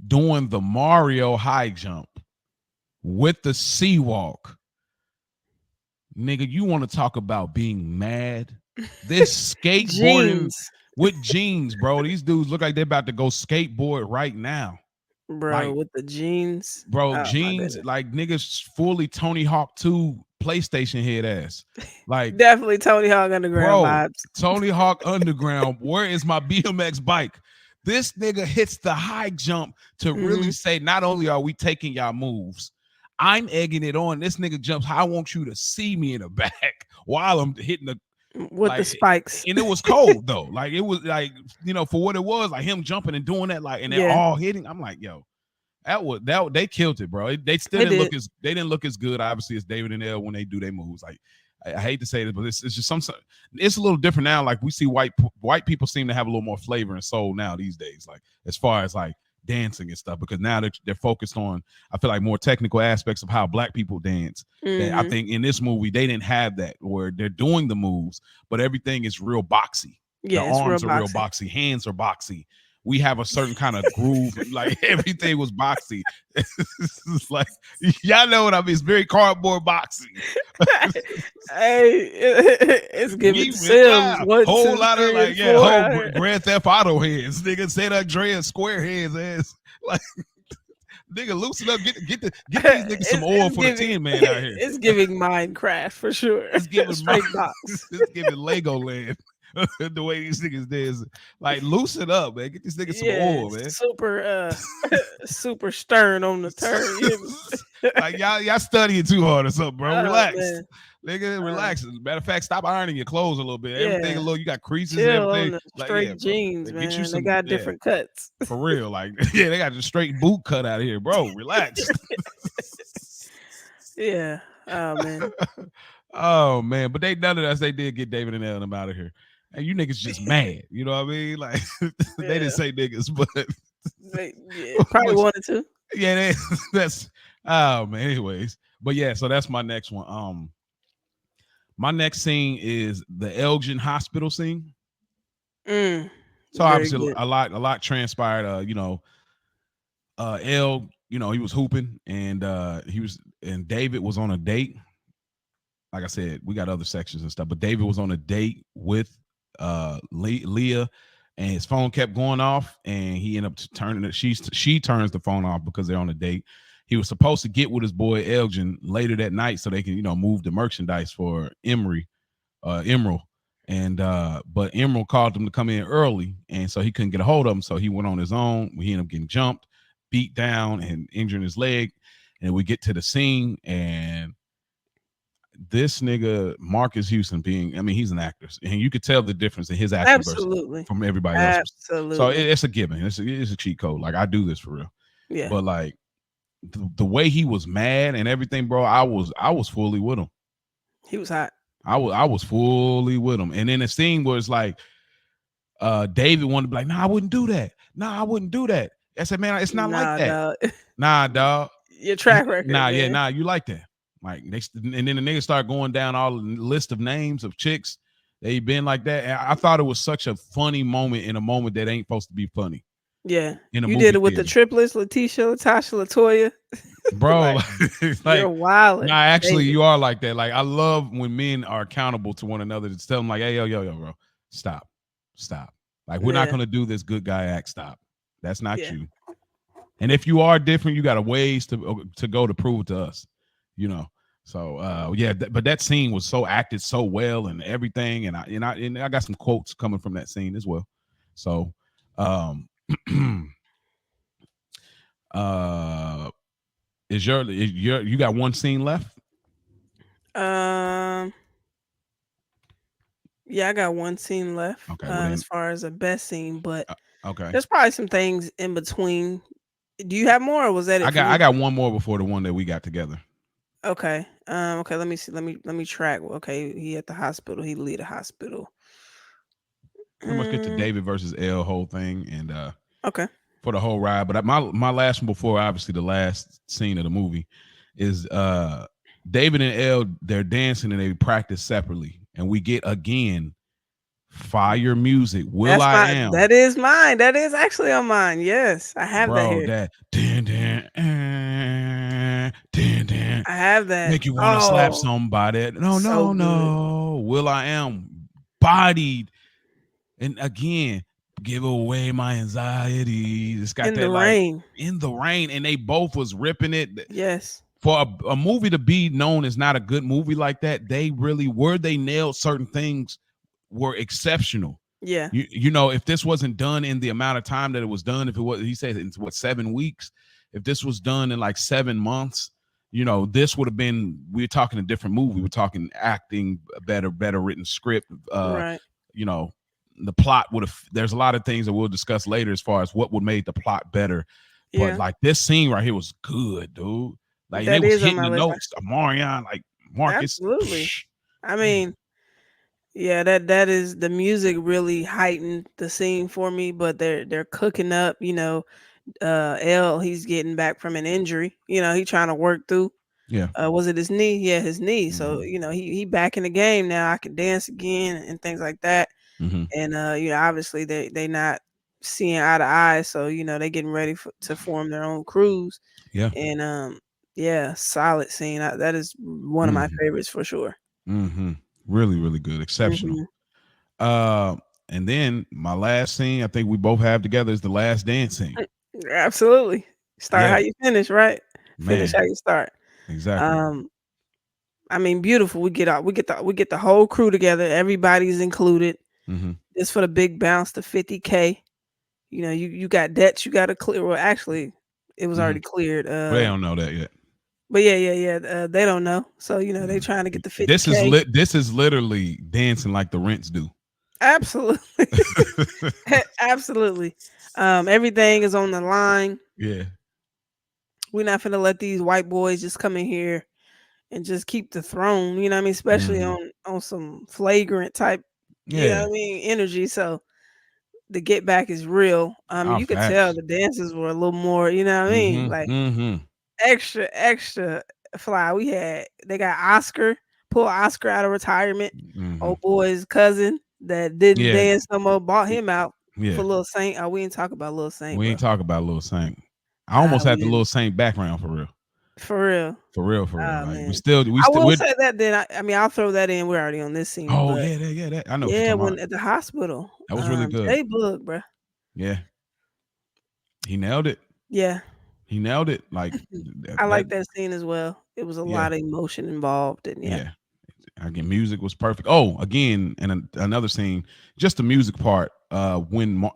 doing the Mario high jump with the sea walk. Nigga, you want to talk about being mad? This skateboarding Jeans, with jeans, bro. These dudes look like they're about to go skateboard right now. bro, Like, with the jeans. bro, Oh my jeans, goodness. like niggas fully Tony Hawk 2 PlayStation head ass. Like, Definitely Tony Hawk Underground bro, vibes. Tony Hawk Underground, where is my BMX bike? This nigga hits the high jump to really Hmm. say, not only are we taking y'all moves, I'm egging it on. This nigga jumps. I want you to see me in the back while I'm hitting the With the like, spikes. and it was cold though. Like it was like, for what it was, like him jumping and doing that, like, and they're Yeah, all hitting. I'm like, yo, that they killed it, bro. They still they didn't did. look as they didn't look as good, obviously, as David and Elle when they do their moves. Like I hate to say this, but it's just it's a little different now. Like we see white people seem to have a little more flavor and soul now these days. Like as far as like dancing and stuff, because now they're focused on, I feel like, more technical aspects of how black people dance. That I Hmm. think in this movie they didn't have that, where they're doing the moves, but everything is real boxy. The Yeah, it's real arms are real boxy. boxy, hands are boxy. We have a certain kind of groove, like everything was boxy. It's like y'all know what I mean. It's very cardboard boxy. Hey, it's giving We real Sims loud. one, Whole two, lot of three, like, and yeah, four whole out here. Grand Theft Auto heads. Nigga San Andreas square heads ass. Like nigga, loosen up, get these niggas some oil It's for the giving 10 man out here. it's giving Minecraft for sure. It's giving my Straight box. it's giving Legoland. The way these niggas dance. Like loosen up, man. Get these niggas some Yeah, oil, man. super super stern on the turn. You hear me? Like y'all studying too hard or something, bro. Oh Relax. man. Nigga, Uh, relax. Matter of fact, stop ironing your clothes a little bit. Everything a yeah. little, you got creases and Chill on everything. the Like, yeah, straight bro. jeans, Like, get you man. They some, got yeah, different cuts. for real. Like, yeah, they got a straight boot cut out of here, bro. Relax. Yeah. Oh man. Oh man, but they none of us. They did get David and Ellen out of here, and you niggas just mad. You know what I mean? Like they didn't Yeah. say niggas, but Yeah, probably but wanted to. yeah, that's oh man. Anyways, but yeah, so that's my next one. My next scene is the Elgin hospital scene. Mm, So very obviously good. a lot transpired. He was hooping, and David was on a date. Like I said, we got other sections and stuff, but David was on a date with Leah, and his phone kept going off, and he ended up turning it. She turns the phone off because they're on a date. He was supposed to get with his boy Elgin later that night so they can move the merchandise for Emerald. And but Emerald called him to come in early, and so he couldn't get a hold of him. So he went on his own. He ended up getting jumped, beat down, and injuring his leg. And we get to the scene, and this nigga Marcus Houston he's an actor, and you could tell the difference in his acting versus Absolutely. from everybody else. So Absolutely. it's a given. It's a cheat code. Like I do this for real, Yeah. but like the way he was mad and everything, bro, I was fully with him. He was hot. I was fully with him. And then the scene was like, David wanted to be like, nah, I wouldn't do that. Nah, I wouldn't do that. I said, man, it's not like Nah, that. dog. Nah, dog. Your track record, Nah, yeah, man. nah, you like that. Like and then the niggas start going down all the list of names of chicks they been like that. And I thought it was such a funny moment in a moment that ain't supposed to be funny Yeah. in a You did movie it with the theater. triplets, Letitia, Latasha, Latoya. Bro, Like, it's you're like, nah, wildin', actually, David. you are like that. Like, I love when men are accountable to one another to tell them, like, hey, yo, bro, stop, stop. Like, we're not Yeah. gonna do this good guy act. Stop. That's not Yeah. you. And if you are different, you got a ways to go to prove it to us. You know. So yeah, but that scene was so acted so well and everything, and I got some quotes coming from that scene as well. So, um, uh, you got one scene left? Um, yeah, I got one scene left, Okay, well as then, far as the best scene, but okay. there's probably some things in between. Do you have more, or was that I it for got I me? got one more before the one that we got together. Okay. Okay, let me see. Let me track. Okay, he at the hospital. He leave the hospital. Pretty much get to Mm, David versus L whole thing and okay. for the whole ride. But my last one before obviously the last scene of the movie is David and L, they're dancing and they practice separately. And we get again fire music. Will I Am. That is mine. That is actually on mine. Yes, I have that Bro, here. that din, I have that. make you want to slap Oh, somebody. No, so no, good. no. Will I Am bodied. And again, give away my anxiety. It's got In the that like rain. in the rain, and they both was ripping it. Yes. For a movie to be known as not a good movie like that, they really were they nailed certain things were exceptional. Yeah. You know, if this wasn't done in the amount of time that it was done, if it was, he said in what 7 weeks, if this was done in like 7 months, you know, this would have been, we're talking a different movie. We're talking acting, better written script, Right. you know, the plot would have, there's a lot of things that we'll discuss later as far as what would make the plot better. But Yeah. like this scene right here was good, dude. Like, and they That was is on hitting my the list. notes. Marion, like Marcus, Absolutely. psh, I man, mean, yeah, that is the music really heightened the scene for me, but they're cooking up, L, he's getting back from an injury. He trying to work through. yeah. Was it his knee? Yeah, his knee. So, Mm-hmm. he back in the game now. I can dance again and things like that. Mm-hmm. And obviously they not seeing eye to eye, so they getting ready to form their own crews. Yeah. And yeah, solid scene. That is one of my Mm-hmm. favorites for sure. Mm-hmm. Really, really good. Exceptional. Hmm. Uh, and then my last scene, I think we both have together is the last dance scene. Absolutely. Start how Yeah, you finish, right? Finish how man. you start. Exactly. Um, I mean, beautiful. We get the whole crew together. Everybody's included. Mm-hmm. It's for the big bounce to 50K. You got debts you got to clear. Well, actually, it was Mm-hmm. already cleared. Well, they don't know that yet. But yeah, yeah, yeah. They don't know. So, they Mm. trying to get the This is 50K. lit. This is literally dancing like the rents do. Absolutely. Absolutely. Everything is on the line. Yeah. We're not finna let these white boys just come in here and just keep the throne, you know what I mean? Especially Mm-hmm. on some flagrant type, Yeah. energy. So the get back is real. Our You could tell facts. the dances were a little more, you know what I mean? Mm-hmm. Like Mm-hmm. extra fly. They got Oscar, pull Oscar out of retirement. Mm-hmm. Old boy's cousin that didn't Yeah. dance no more bought him out for Yeah. Little Saint. Oh, we ain't talk about Little Saint, We bro. ain't talk about Little Saint. I almost We had the didn't. Little Saint background for real. For real. For real, for real. Oh Like we man. still, we I still, will we say that then. I mean, I'll throw that in. We're already on this scene, oh but yeah, that. I know what you're yeah, talking about. when at the hospital, That was really good. J Book, bro. Yeah, he nailed it. Yeah. He nailed it. Like I that. like that scene as well. It was a Yeah, lot of emotion involved, and yeah. yeah. Again, music was perfect. Oh, again, and another scene, just the music part. When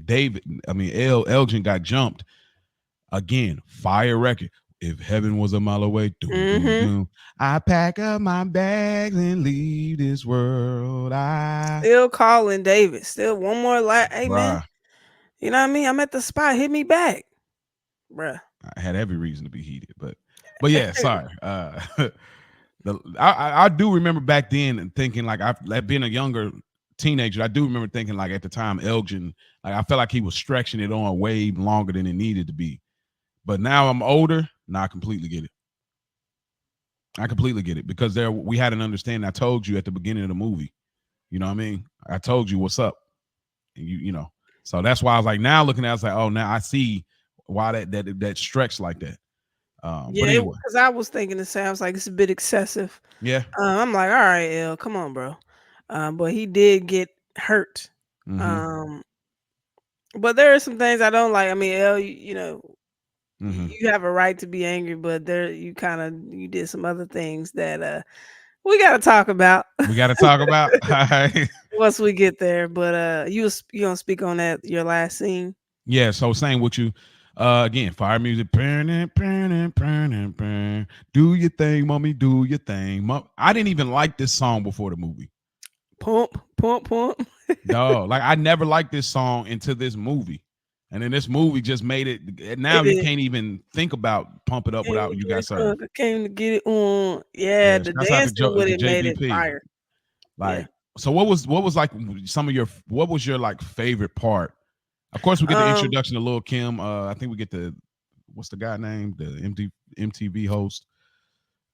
David, I mean Elgin got jumped again. Fire record. If heaven was a mile away, doom doom Mm-hmm. doom. I pack up my bags and leave this world. Still calling David. Still one more hey man. Bruh, You know what I mean? I'm at the spot. Hit me back, bruh. I had every reason to be heated, but yeah, sorry. I do remember back then and thinking like I've like being a younger teenager, I do remember thinking like at the time Elgin, like I felt like he was stretching it on way longer than it needed to be. But now I'm older, now I completely get it. I completely get it because there we had an understanding. I told you at the beginning of the movie. You know what I mean? I told you what's up. And you know. So that's why I was like, now looking at it, I was like, oh, now I see why that stretched like that. But Yeah, anyway, because I was thinking the same. I was like, it's a bit excessive. yeah. I'm like, all right, L, come on, bro. But he did get hurt. Mm-hmm. Um, but there are some things I don't like. I mean, L, you know, Mm-hmm. you have a right to be angry, but there you did some other things that we got to talk about We got to talk about. All right. once we get there. But you gonna speak on that your last scene? Yeah, so same with you. Again, fire music. Burning, burning, burning, burn. Do your thing, mommy. Do your thing. I didn't even like this song before the movie. Pump, pump, pump. Dog, like I never liked this song until this movie, and then this movie just made it. Now It you did. can't even think about pump it up Came without to you get got it crunk. served. I came to get it on. Yeah, Yeah, the shouts out to dancing with To it made it JBP. fire. Yeah. Like, so what was like some of your what was your like favorite part? Of course, we get the Um. introduction to Lil Kim. I think we get the what's the guy name? The MTV host.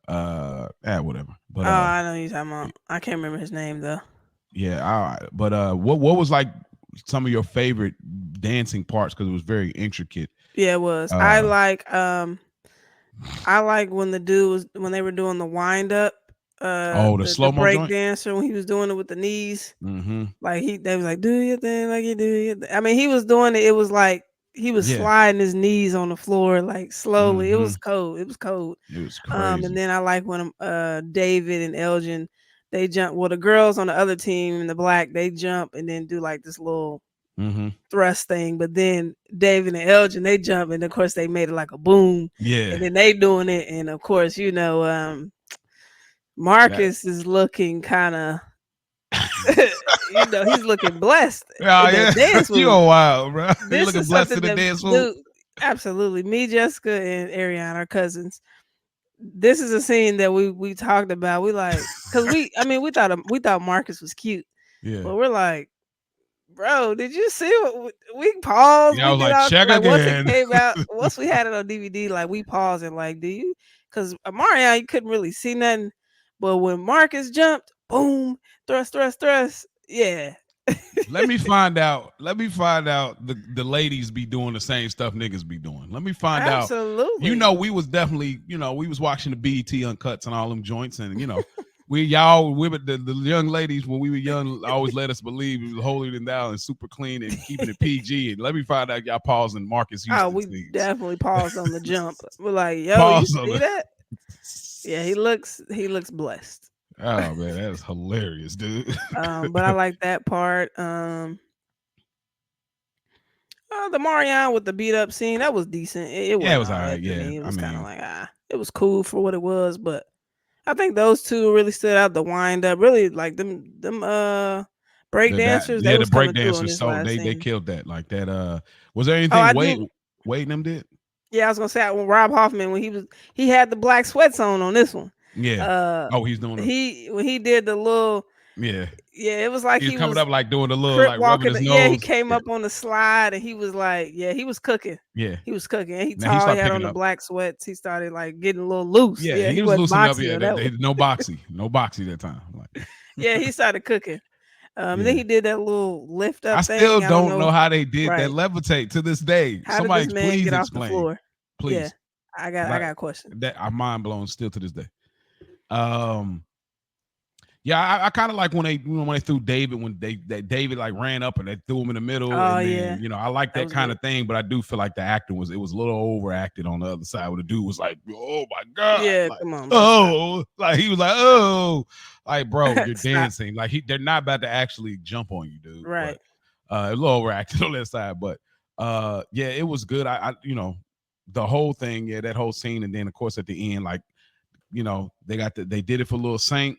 Whatever. But Oh, I know who you're talking about. I can't remember his name though. yeah, all right. But what was like some of your favorite dancing parts because it was very intricate. Yeah, it was. Uh, I like when the dude was when they were doing the wind up, oh, the the slow mo break joint. dancer when he was doing it with the knees. Mm-hmm. Like they was like, do your thing, like you do your thing. I mean, he was doing it. It was like he was Yeah. sliding his knees on the floor like slowly. It Mm-hmm. was cold. It was cold. It was And crazy. then I like when David and Elgin they jump. Well, the girls on the other team in the black they jump and then do like this little Mm-hmm. thrust thing. But then David and Elgin they jump and of course they made it like a boom. And Yeah. then they doing it, and of course That. Marcus is looking kind of he's looking blessed Oh in that yeah, dance you move. a wild, bro. You This looking is blessed something in the that dance move. dude absolutely me, Jessica, and Ariane, our cousins. This is a scene that we talked about. We like because we thought Marcus was cute, Yeah. but we're like, bro, did you see what we paused? Yeah, I We was did like, all check like once it again. came out, once we had it on DVD, like we paused and like, do you? Because Marion, you couldn't really see nothing, but when Marcus jumped, boom, thrust, thrust, thrust, yeah, Let me find out. Let me find out the ladies be doing the same stuff niggas be doing. Let me find out. You absolutely. know, we was definitely, we was watching the BET Uncuts and all them joints, and the young ladies when we were young always let us believe it was holier than thou and super clean and keeping it PG. And let me find out y'all pausing Marcus Oh, Houston we scenes. definitely paused on the jump. We're like, yo, you Pause on see the. that? Yeah, he looks blessed. Oh man, that's hilarious, dude. But I like that part. The Marion with the beat up scene, that was decent. It Yeah, it wasn't was all all right. that to Yeah, me. It I was kind of mean like it was cool for what it was. But I think those two really stood out. The wind up, really like them break dancers. They the was break coming through on dancers. this So last they scene. killed that like that. Was there Oh, anything I do. Wade and them did? Yeah, I was gonna say when Rob Hoffman when he had the black sweats on this one. Yeah. Uh, Oh, he's doing a he when he did the little yeah. yeah, it was like He was he coming was up like doing a little crip like rubbing walking. his Yeah, he nose. came Yeah. up on the slide and he was like, yeah, he was cooking. Yeah. He was cooking. And he Now he tall. He started had on picking the up. black sweats. He started like getting a little loose. Yeah, Yeah, he he was wasn't loosening up. boxy Yeah, on that one. no boxy, no boxy that time. Like, Yeah, he started cooking. And then yeah. he did that little lift I up still thing. I don't don't know know. how they did that Right. levitate to this day. How did Somebody this man please get off the explain, floor? Yeah, please, I got because I I got a question. that I'm mind blown still to this day. Um, Yeah, I kind of like when they threw David when that David like ran up and they threw him in the middle, Oh and yeah, then I like that that was kind good. of thing, but I do feel like the acting was a little overacted on the other side where the dude was like, oh my god, Yeah, like come on, bro, stop. oh, like he was like oh, like bro, you're Stop. dancing, like they're not about to actually jump on you, dude, but Right. a little overacted on that side, but yeah, it was good. I the whole thing, yeah, that whole scene, and then of course at the end, like they did it for Little Saint.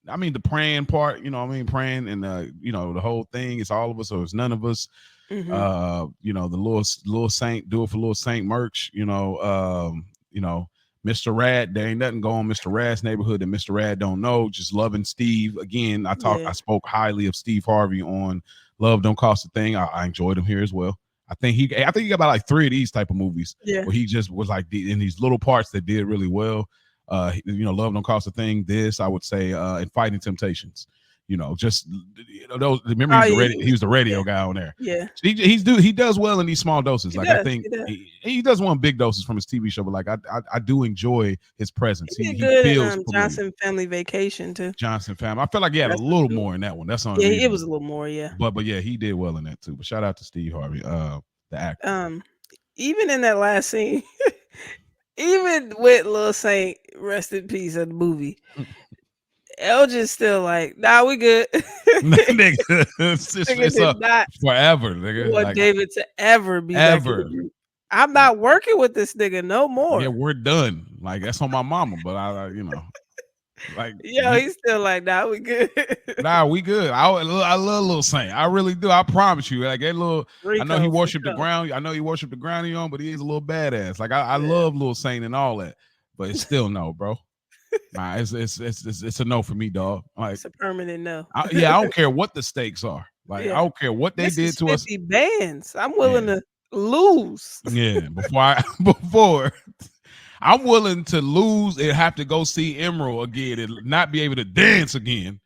I mean, the praying part, praying and the whole thing. It's all of us or it's none of us. Hmm. The little Saint, do it for Little Saint merch. Mr. Rad, there ain't nothing going on Mr. Rad's neighborhood that Mr. Rad don't know. Just loving Steve. Again, I Yeah. spoke highly of Steve Harvey on Love Don't Cost a Thing. I enjoyed him here as well. I think he got about like 3 of these type of movies Yeah. where he just was like in these little parts that did really well. Love Don't Cost a Thing. This I would say, and Fighting Temptations. Just those. Remember, Oh yeah, he was the radio yeah, guy on there. yeah. He does well in these small doses. He Like I does. think He does. he does want big doses from his TV show, but like I do enjoy his presence. He did He good in feels familiar. Johnson Family Vacation too. Johnson fam. I feel like he had a That's a little good one. more in that one. That's the only Yeah, it reason. was a little more. Yeah. But yeah, he did well in that too. But shout out to Steve Harvey, the actor. Even in that last scene, even with Lil Saint, rest in peace of the movie, Elgin's still like, nah, we good. Nigga, Nigga it's did not forever, nigga. want Like David to ever be back in the ever. group. I'm not working with this nigga no Yeah, more. we're done. Like that's on my mama, but like Yo, he's still like, nah, we good. nah, we good. I love Lil Saint. I really do. I promise you. Like that little. I know he Rico for worshipped the sure. ground. I know he worshipped the ground he on, but he is a little badass. Like I Yeah. love Lil Saint and all that, but it's still no, bro. Nah, it's a no for me, dog. Like, It's a permanent no. I don't care what the stakes are. Like, I Yeah. don't care what they This did is to us. 50 bands. I'm Yeah, willing to lose. yeah. Before I'm willing to lose and have to go see Emerald again and not be able to dance again,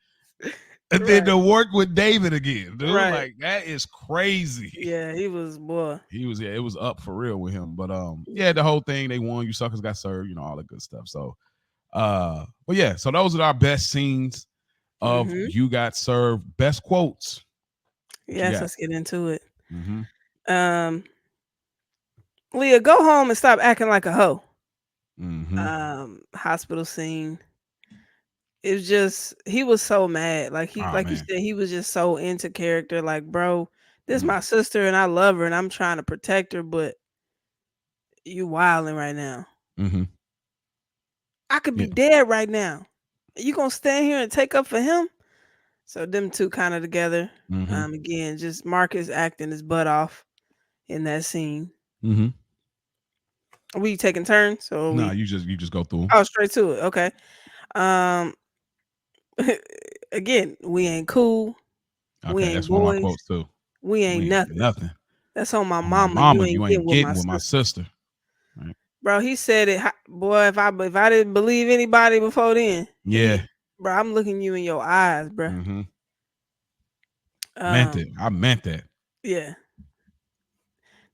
and then Right. to work with David again, dude. Right. Like that is crazy. Yeah, he was boy. He was it was up for real with him. But yeah, the whole thing they won. You suckers got served. All the good stuff. So but yeah, so those are our best scenes of Mm-hmm. You Got Served. Best quotes. Yes, let's get into it. Mm-hmm. Leah, go home and stop acting like a hoe. Mm-hmm. Hospital scene. It was just he was so mad. Like Oh like you man. said, he was just so into character. Like, bro, this is Mm-hmm. my sister and I love her and I'm trying to protect her, but you wilding right now. Mm-hmm. I could be Yeah. dead right now. You gonna stand here and take up for him? So them two kind of together. Mm-hmm. Again, just Marcus acting his butt off in that scene. Mm-hmm. Are we taking turns? So are No, we? you just go through them. Oh, straight to it. Okay. Um. Again, we ain't cool. We Okay, ain't that's one of my boys. quotes too. We We ain't ain't nothing. nothing. That's on my On my mama. You mama, ain't you getting ain't with my getting with my sister. sister. Right. Bro, he said it. Boy, if I didn't believe anybody before then, Yeah. bro, I'm looking you in your eyes, bro. Mm-hmm. Meant it. I meant that. Yeah.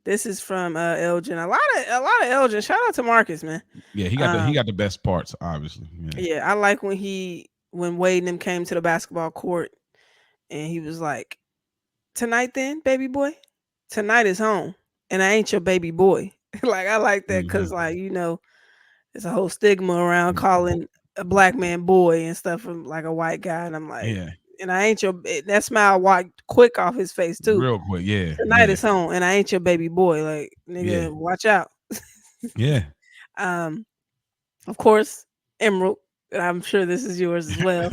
This is from Elgin. A lot of Elgin. Shout out to Marcus, man. Yeah, he got the best parts, obviously. Yeah. Yeah, I like when Wade and them came to the basketball court and he was like, "Tonight then, baby boy. Tonight is home. And I ain't your baby boy." Like I like that Mm-hmm. because there's a whole stigma around calling a black man boy and stuff from like a white guy. And I'm like, Yeah. and I ain't that smile walked quick off his face too. Real quick. Yeah. Tonight Yeah. is home and I ain't your baby boy. Like, Yeah. nigga, watch out. Yeah. Of course, Emerald. And I'm sure this is yours as well.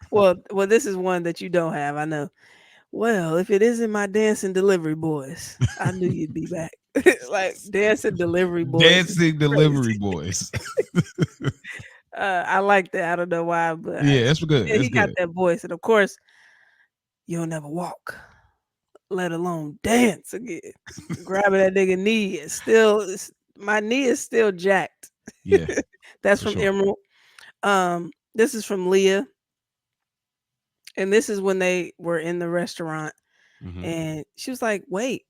Well, this is one that you don't have. I know. Well, if it isn't my dancing delivery boys, I knew you'd be back. Like dancing delivery boys. Dancing delivery boys. I like that. I don't know why, but Yeah, it's good. yeah, It's he got good. that voice, and of course, you'll never walk, let alone dance again. Grabbing that nigga knee, my knee is still jacked. Yeah, That's for from sure. Emerald. This is from Leah, and this is when they were in the restaurant, Mm-hmm. and she was like, "Wait,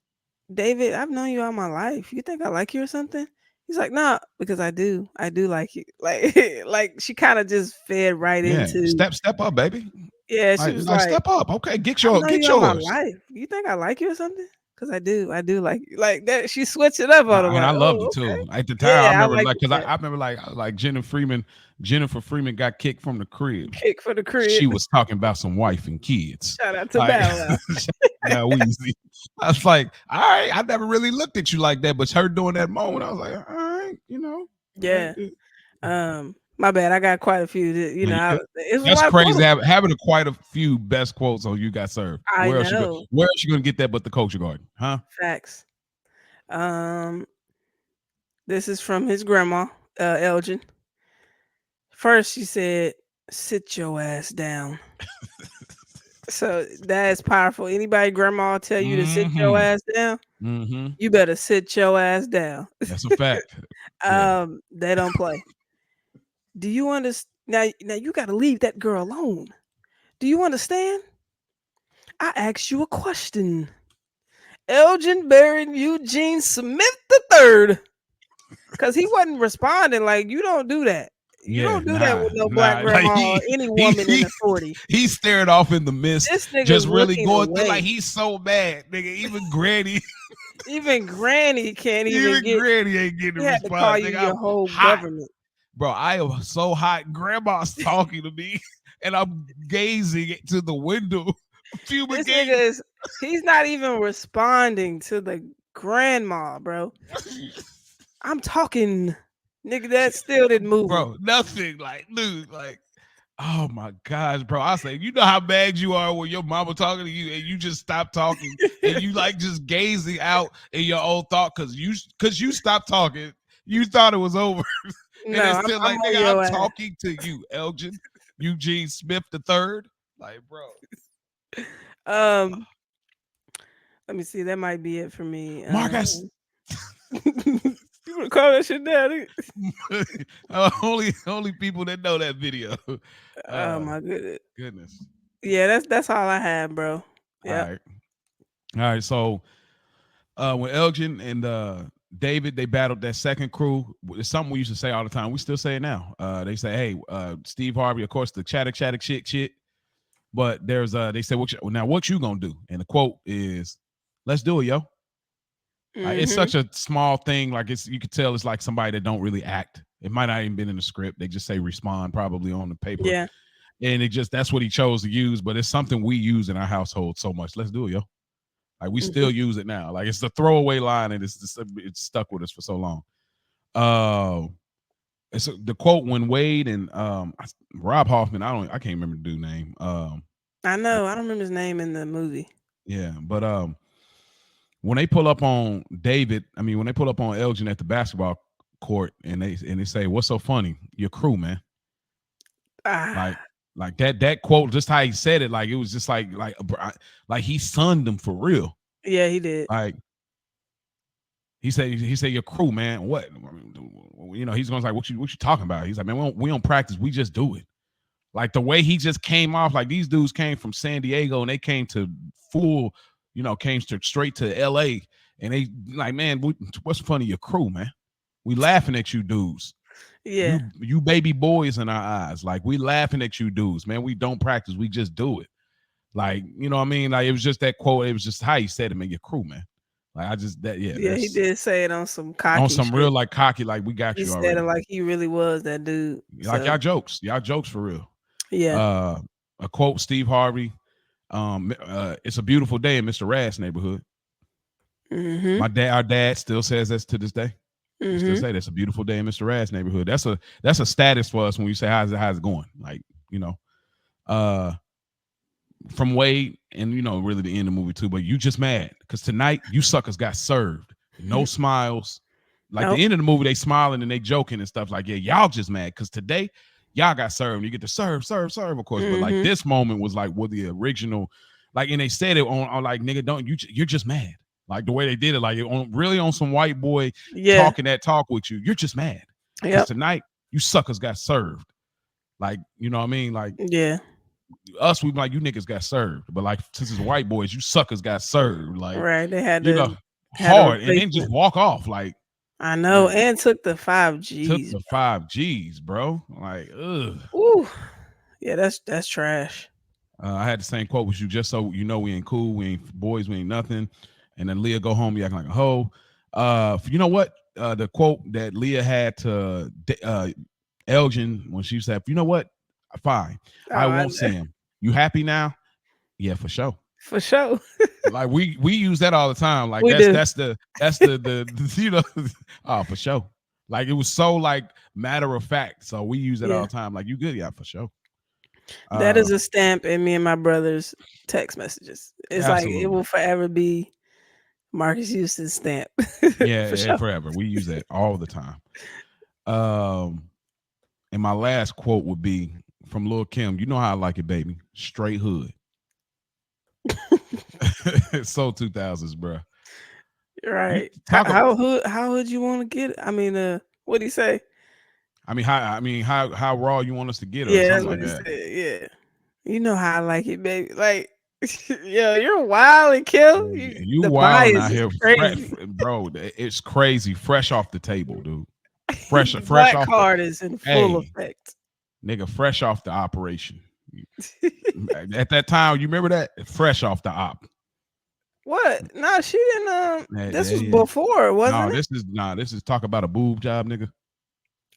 David, I've known you all my life. You think I like you or something?" He's like, "No, because I do like you." Like, like she kind of just fed right Yeah, into. step up, baby. Yeah, she was Like like, step up. Okay, "I've known get you all my yours. life. You think I like you or something?" Because I do like you. Like that. She switched it up on him. And I Like, loved it oh, okay, too. At the time, I yeah, I remember like like because that. I remember like Jennifer Freeman got kicked from the crib. Kick for the crib. She was talking about some wife and kids. Shout out to Like Bow Wow. now Weezy. I was like, all right, I never really looked at you like that, but her doing that moment, I was like, all right, Yeah. all right. My bad. I got quite a few. No, you good. It was a That's lot of crazy. quotes. Having quite a few best quotes on You Got Served. I know. Where else you gonna get that but the Culture Garden? Huh? Facts. This is from his grandma. Elgin. First, she said, "Sit your ass down." So that's powerful. Anybody grandma tell you to sit your Mm-hmm. ass down, Mm-hmm. you better sit your ass down. That's a fact. Yeah. They don't play. Do you understand? Now you got to leave that girl alone. Do you understand? I asked you a question. Elgin Baron Eugene Smith the third, because he wasn't responding. Like, you don't do that. You Yeah, don't do that nah, with no black nah. Like grandma or any he woman in authority. he stared off in the mist, This nigga's just really looking going through like away. he's so mad, nigga. Even Granny, Even Granny can't even even get. Granny ain't getting a He had to call response, you nigga. your I'm whole hot, government. bro. I am so hot. Grandma's talking to me, and I'm gazing to the window, This nigga fumigating. is. He's not even responding to the grandma, bro. I'm talking, nigga. That still didn't move him. Bro, nothing. Like, dude, like, oh my gosh, bro. I say, you know how mad you are when your mama talking to you and you just stop talking and you like just gazing out in your own thought because you stopped talking. You thought it was over. And No, it's I'm, still I'm like, on nigga, I'm your ass. talking to you, Elgin, Eugene Smith the third. Like, bro. Um, Let me see. That might be it for me. Marcus. You wanna call that shit down? Nigga? only people that know that video. Oh Uh my goodness. goodness. Yeah, that's all I had, bro. All Yep. right. All right. So when Elgin and David they battled that second crew, it's something we used to say all the time. We still say it now. They say, "Hey, Steve Harvey, of course, the chatter shit." But there's they say, now what you gonna do?" And the quote is, "Let's do it, yo." It's Mhm. such a small thing. Like you could tell it's like somebody that don't really act. It might not even been in the script. They just say respond probably on the paper, Yeah. and it just that's what he chose to use. But it's something we use in our household so much. Let's do it, yo. Like we Mhm. still use it now. Like it's the throwaway line, and it's stuck with us for so long. Uh, it's the quote when Wade and Rob Hoffman. I can't remember the dude name. I I, know. I don't remember his name in the movie. yeah, but when they pull up on David, I mean when they pull up on Elgin at the basketball court, and they say, "What's so funny? Your crew, man." Like Ah, like that quote, just how he said it, like it was just like he sunned them for real. yeah, he did. Like he said your crew, man. What? He's going like, what you talking about? He's like, man, we don't practice. We just do it. Like the way he just came off, like these dudes came from San Diego and they came to full, came straight to LA, and they like, man, what's funny? Your crew, man. We laughing at you dudes. Yeah. You baby boys in our eyes. Like we laughing at you dudes, man. We don't practice. We just do it. Like, you know what I mean? Like it was just that quote. It was just how he said it, man. Your crew, man. Like I just Yeah, he that's did say it on some on cocky some real shit. like cocky, like we got He you said it already. like he really was that dude. Like So y'all jokes for real. yeah. Uh, a quote, Steve Harvey. It's a beautiful day in Mr. Rad's neighborhood. Mhm. Our dad still says this to this day. We still Mhm. say that's a beautiful day in Mr. Rad's neighborhood. That's a status for us when we say how's it going. Like uh, from Wade and really the end of the movie too. But you just mad because tonight you suckers got served. No smiles. Like the Nope. end of the movie, they smiling and they joking and stuff like, yeah, y'all just mad because today y'all got served. You get to serve, of course. But like Mhm. this moment was like what the original, like, and they said it on like, nigga, don't you're just mad. Like the way they did it, like really on some white boy Yeah. talking that talk with you. You're just mad because Yep. tonight you suckers got served. Like, you know what I mean? Like Yeah. us, we be like, you niggas got served. But like, since it's white boys, you suckers got served. Like, Right. They had you know, to had a hard. And then just replacement. walk off. I know, Like and took the took 5 Gs. the 5 Gs, bro. Like, ugh. Ooh. Yeah, that's trash. I had the same quote with you, just so you know we ain't cool, we ain't boys, we ain't nothing. And then Leah go home, you acting like a hoe. You know what? The quote that Leah had to Elgin when she said, "You know what? Fine, Oh, I I won't see him. You happy now? Yeah, for sure." for sure. Like we use that all the time. Like We that's do. that's the that's the oh, for sure. Like it was so like matter of fact. So we use that all Yeah. the time. Like you good, yeah, for sure. That Uh is a stamp in me and my brother's text messages. It's like it Absolutely. will forever be Marcus Houston's stamp. Yeah, For yeah, sure. forever. We use that all the time. Um, and my last quote would be from Lil Kim. You know how I like it, baby. Straight hood. It's so 2000s, bro. You Right. talk. How would you want to get it? I mean, what do you say? How raw you want us to get her or Yeah, something that's what like he that. said. Yeah. You know how I like it, baby. Like, yeah, you're wild and kill. Yeah, you The wilding bias out is here, crazy. bro. It's crazy. Fresh off the table, dude. Fresh Black off the. card is in full Hey, effect. nigga, fresh off the operation. At that time, you remember that? Fresh off the op. What? No, she didn't. Yeah, This yeah, was yeah. before, No, wasn't it? this is talk about a boob job, nigga.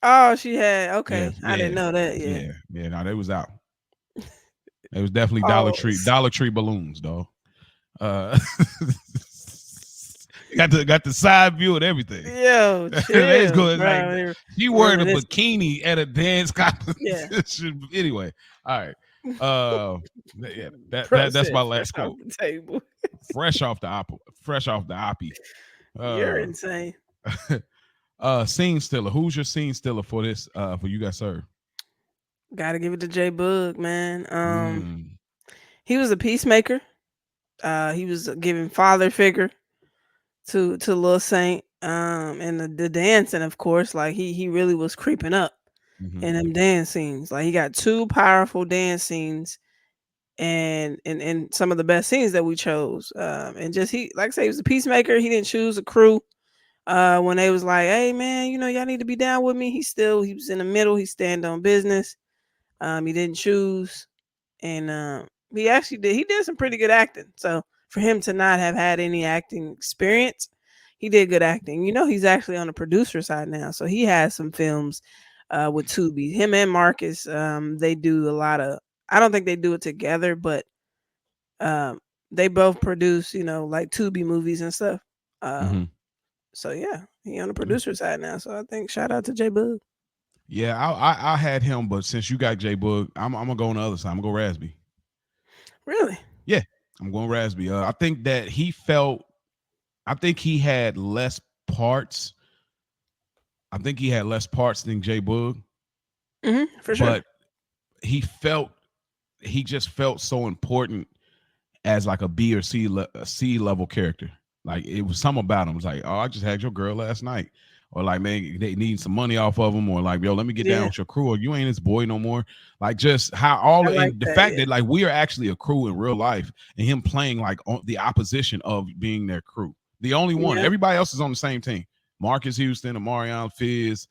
Oh, she had. Yeah, Okay, I didn't yeah, know that yet. yeah, yeah. No, they was out. It was definitely Oh, Dollar Tree balloons, though. Uh, got the side view and everything. yo, It's chill, good. It's like bro. she wearing a Reminiscing. bikini at a dance Yeah, competition. Anyway, all right. Uh, yeah, bro that's said my fresh last off quote. the table. Fresh off the oppie. You're Uh, insane. scene stiller. Who's your scene stiller for this? For you guys, sir. Got to give it to J Bug, man. Mm, He was a peacemaker. He was a giving father figure to Lil Saint. And the dancing, of course, like he really was creeping up hmm in them dance scenes. Like he got two powerful dance scenes and some of the best scenes that we chose. And just he like I say, he was a peacemaker. He didn't choose a crew. When they was like, "Hey man, y'all need to be down with me," he was in the middle. He stand on business. He didn't choose, and he actually did. He did some pretty good acting. So for him to not have had any acting experience, he did good acting. He's actually on the producer side now, so he has some films with Tubi. Him and Marcus, they do a lot of. I don't think they do it together, but um, they both produce, like Tubi movies and stuff. Um, hmm so yeah, he on the producer side now. So I think shout out to J Bug. Yeah, I had him, but since you got J Bug, I'm gonna go on the other side. I'm gonna go Raspy. Really? Yeah, I'm going Raspy. I think that he felt. I think he had less parts. I think he had less parts than J Bug, For sure. but he felt he just felt so important as like a B or a C level character. Like it was something about him. It was like, oh, I just had your girl last night, or like, man, they need some money off of him, or like, yo, let me get down Yeah, with your crew, or you ain't his boy no more. Like just how all I like and the that. fact Yeah. that like we are actually a crew in real life, and him playing like on the opposition of being their crew, the only one. Yeah. Everybody else is on the same team. Marcus Houston, Amarion Fizz,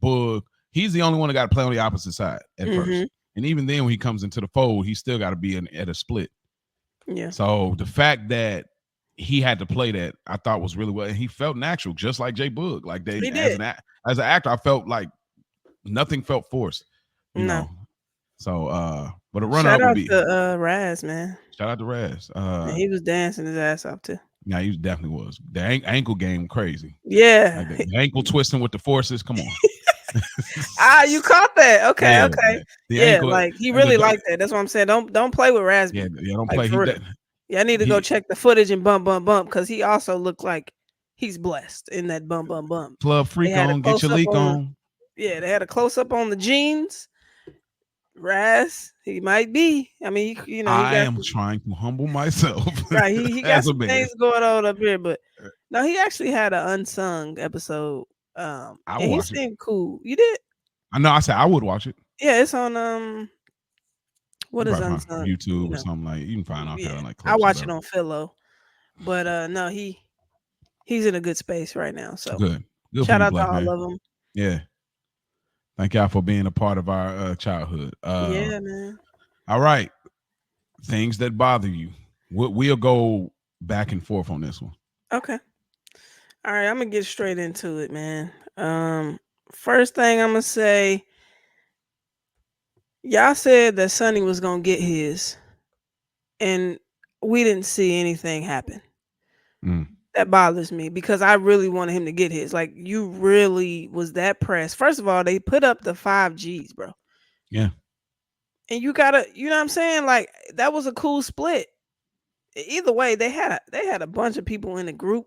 Boog. He's the only one that got to play on the opposite side at first. Mhm. And even then, when he comes into the fold, he still got to be at a split. Yeah. So the fact that he had to play that, I thought was really well, and he felt natural, just like Jay Boog. Like they, He did. as an actor, I felt like nothing felt forced, you No. know. So, but a runner Shout up would out be to Raz, man. shout out to Raz. And he was dancing his ass off too. Yeah, he definitely was. The ankle game crazy, like Yeah. the ankle twisting with the forces. Come on. You caught that. Okay, Yeah, okay. the Yeah, ankle. like he really liked that. That's what I'm saying. Don't play with Yeah, Razby. yeah. Don't Like play. for real. Yeah, I need to go He check the footage and bump because he also looked like he's blessed in that bump. club They freak had a on. Get close your up leak on the on. yeah, they had a close up on the jeans. Raz, he might be. I mean, he I got am trying to humble myself right. He got as a some man. things going on up here, but no, he actually had an unsung episode. I will And he watch it. seemed cool. You did? I know. I said I would watch it. Yeah, it's on You what is probably find unsung? YouTube or something like you can find all kind Yeah, of like I clips or watch it whatever. on Philo, but no, he's in a good space right now. So Good, good for shout you, out to black all man. of them. Yeah, thank y'all for being a part of our childhood. Yeah, man. All right, things that bother you. We'll go back and forth on this one. Okay. All right, I'm gonna get straight into it, man. First thing I'm gonna say, y'all said that Sonny was gonna get his, and we didn't see anything happen. Mm, That bothers me because I really wanted him to get his. Like you really was that pressed. First of all, they put up the 5 Gs, bro. yeah, And you gotta, you know what I'm saying? Like that was a cool split. Either way, they had a bunch of people in the group.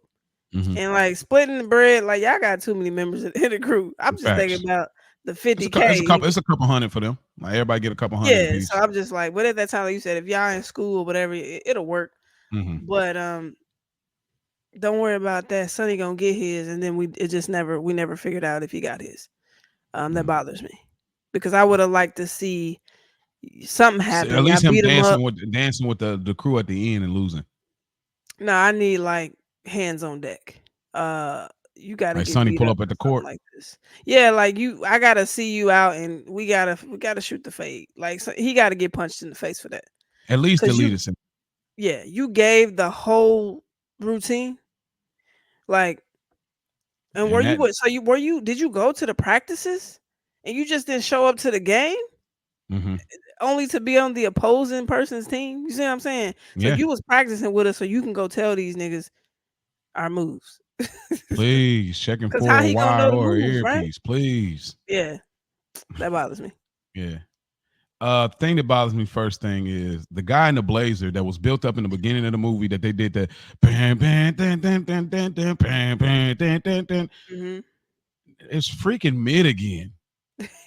Mm-hmm. And like splitting the bread, like y'all got too many members in the group. I'm just thinking Facts. about the It's a 50K. couple. It's a couple hundred for them. Like everybody get a couple hundred Yeah, so apiece. I'm just like, but at that time, like you said, if y'all in school or whatever, it'll work. Mm-hmm. But don't worry about that. Sonny gonna get his, and then we never figured out if he got his. That Mm. bothers me because I would have liked to see something So at happen. Y'all least him beat him up. dancing with the crew at the end and losing. No, I need like hands on deck. Uh, you got to Like get Sonny beat pull up up at for the something court. like this. Yeah, like you, I gotta see you out, and we gotta shoot the fade. Like so he got to get punched in the face for that. At least Cause delete you, us. yeah, you gave the whole routine. Like, and were And you that. what? So you were you? Did you go to the practices, and you just didn't show up to the game? Mm-hmm. Only to be on the opposing person's team. You see what I'm saying? So Yeah. you was practicing with us, so you can go tell these niggas our moves. Please checking Cause for how a he gonna wire know the or an moves, right? earpiece. Please. Yeah, that bothers me. Yeah. Thing that bothers me first thing is the guy in the blazer that was built up in the beginning of the movie that they did the bam bam dun, dun, dun, dun, dun, bam bam dun, dun, dun. Hmm. It's freaking mid again.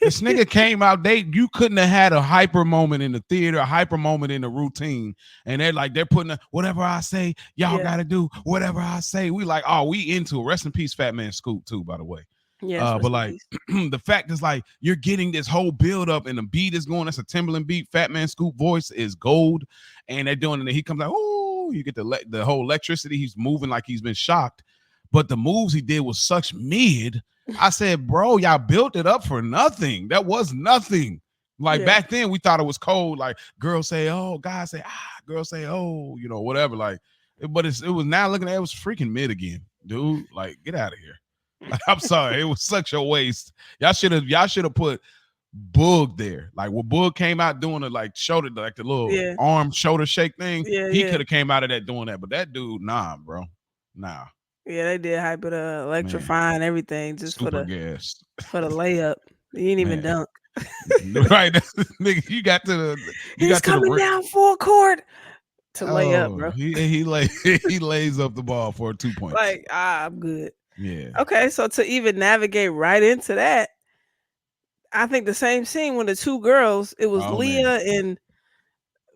This nigga came out. You couldn't have had a hyper moment in the theater, a hyper moment in the routine, and they're putting whatever I say, y'all Yeah, got to do whatever I say. We like, oh, we into it. Rest in peace, Fat Man Scoop too, by the way. yes, But rest in like peace. the fact is like you're getting this whole build up and the beat is going. That's a Timberland beat. Fat Man Scoop voice is gold, and they're doing it. And he comes like, oh, you get the whole electricity. He's moving like he's been shocked, but the moves he did was such mid. I said, bro, y'all built it up for nothing. That was nothing. Like Yeah, back then, we thought it was cold. Like girls say, oh, guys say, girls say, oh, whatever. Like, but it was now looking at it was freaking mid again, dude. Like, get out of here. Like, I'm sorry, it was such a waste. Y'all should have put Boog there. Like when Boog came out doing it, like shoulder, like the little yeah, arm shoulder shake thing, yeah, he yeah, could have came out of that doing that. But that dude, nah, bro, nah, yeah. They did hype it up, man, electrifying everything just super gas, for the layup. He didn't even man. dunk. Right, nigga, you He's got to the coming rim. down full court to lay up, Oh, bro. he lay he lays up the ball for 2 points. Like, I'm good. Yeah. Okay, so to even navigate right into that, I think the same scene when the two girls, it was Oh man.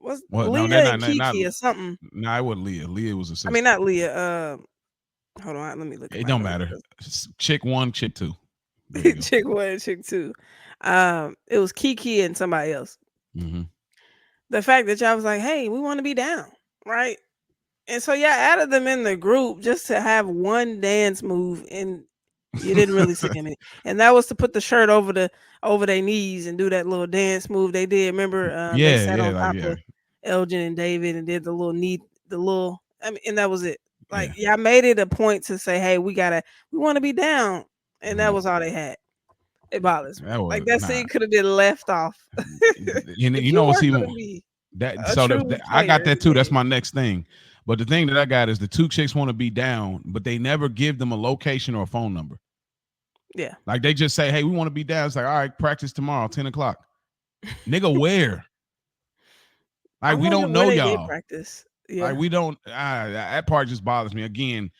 Was What? No, they're Leah and not. Kiki or something. No, it wasn't Leah. Leah was a I mean, sister. not Leah. Hold on, let me look at It my don't notes. matter. Chick one, chick two. There you go. Chick one and chick two. It was Kiki and somebody else. Mm-hmm. The fact that y'all was like, "Hey, we want to be down," right? And so y'all added them in the group just to have one dance move, and you didn't really see them in it. And that was to put the shirt over their knees and do that little dance move they did. Remember, they Yeah, sat yeah, on like top yeah, of Elgin and David and did the little knee, the little. I mean, and that was it. Like, yeah. y'all made it a point to say, "Hey, we want to be down," and that Mm-hmm. was all they had. It bothers me. That Like was that nah. scene could have been left off. You If know you what's were even gonna be that? a So true I got player in that too. the That's game, my next thing. But the thing that I got is the two chicks want to be down, but they never give them a location or a phone number. yeah. Like they just say, "Hey, we want to be down." It's like, all right, practice tomorrow, 10 o'clock. Nigga, where? I Like we wonder don't where know they did y'all. practice. Like Yeah, we don't. That part just bothers me. Again,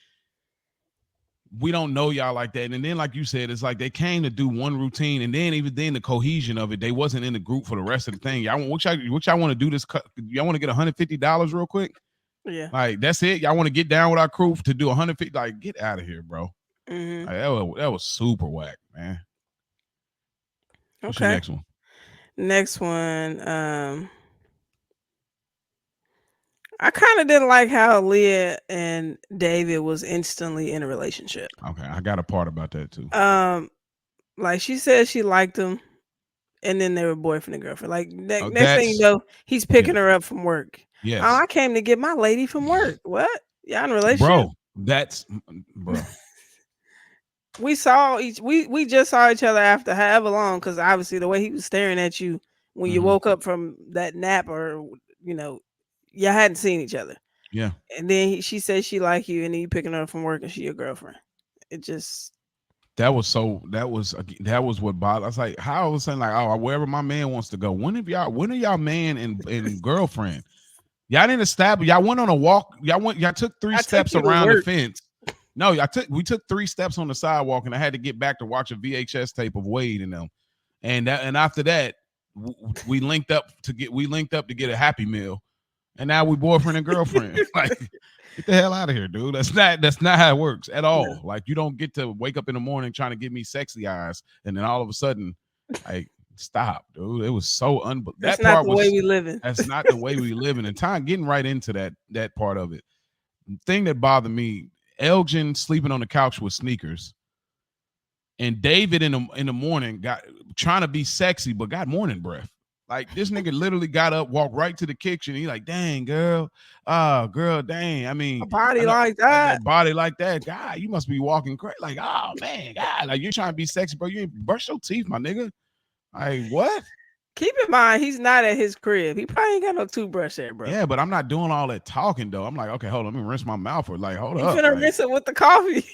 we don't know y'all like that. And then, like you said, it's like they came to do one routine, and then even then the cohesion of it, they wasn't in the group for the rest of the thing. Y'all, what y'all want to do this? Y'all want to get $150 real quick? yeah. Like that's it. Y'all want to get down with our crew to do 150? Like get out of here, bro. Hmm. Like, that was super whack, man. What's your Okay. next one? Next one. I kind of didn't like how Leah and David was instantly in a relationship. Okay, I got a part about that too. Um, like she said she liked him, and then they were boyfriend and girlfriend. Like next thing you That's know, he's yeah, picking her up from work. Oh, yes, I came to get my lady from work. What? Y'all in a relationship? bro. That's bro. We just saw each other after however long, because obviously the way he was staring at you when you Mm-hmm. woke up from that nap, or you know, y'all hadn't seen each other. Yeah, And then she said she like you, and then you picking her up from work, and she your girlfriend. It just that was so. That was what bothered. I was like, how I was saying like, oh, wherever my man wants to go. When are y'all man and girlfriend? Y'all didn't establish. Y'all went on a walk. Y'all took three I took steps you to around the work. fence. No, we took 3 steps on the sidewalk, and I had to get back to watch a VHS tape of Wade and them. And after that, we linked up to get a Happy Meal, and now we boyfriend and girlfriend. Like, get the hell out of here, dude. That's not how it works at No, all. Like, you don't get to wake up in the morning trying to give me sexy eyes, and then all of a sudden, like, stop, dude. It was so that's that not part the way was we living. that's not the way we live in. And time getting right into that part of it. Thing that bothered me, Elgin sleeping on the couch with sneakers, and David in the morning got trying to be sexy, but got morning breath. Like, this nigga literally got up, walked right to the kitchen. He like, dang, girl, girl, dang. I A mean, I body know like that. that body like that, God, you must be walking crazy. Like, oh man, God, like, you're trying to be sexy, bro. You ain't brush your teeth, my nigga. Like, what? Keep in mind, he's not at his crib. He probably ain't got no toothbrush there, bro. Yeah, but I'm not doing all that talking though. I'm like, okay, hold on, let me rinse my mouth. Or like, hold He up, finna like. rinse it with the coffee.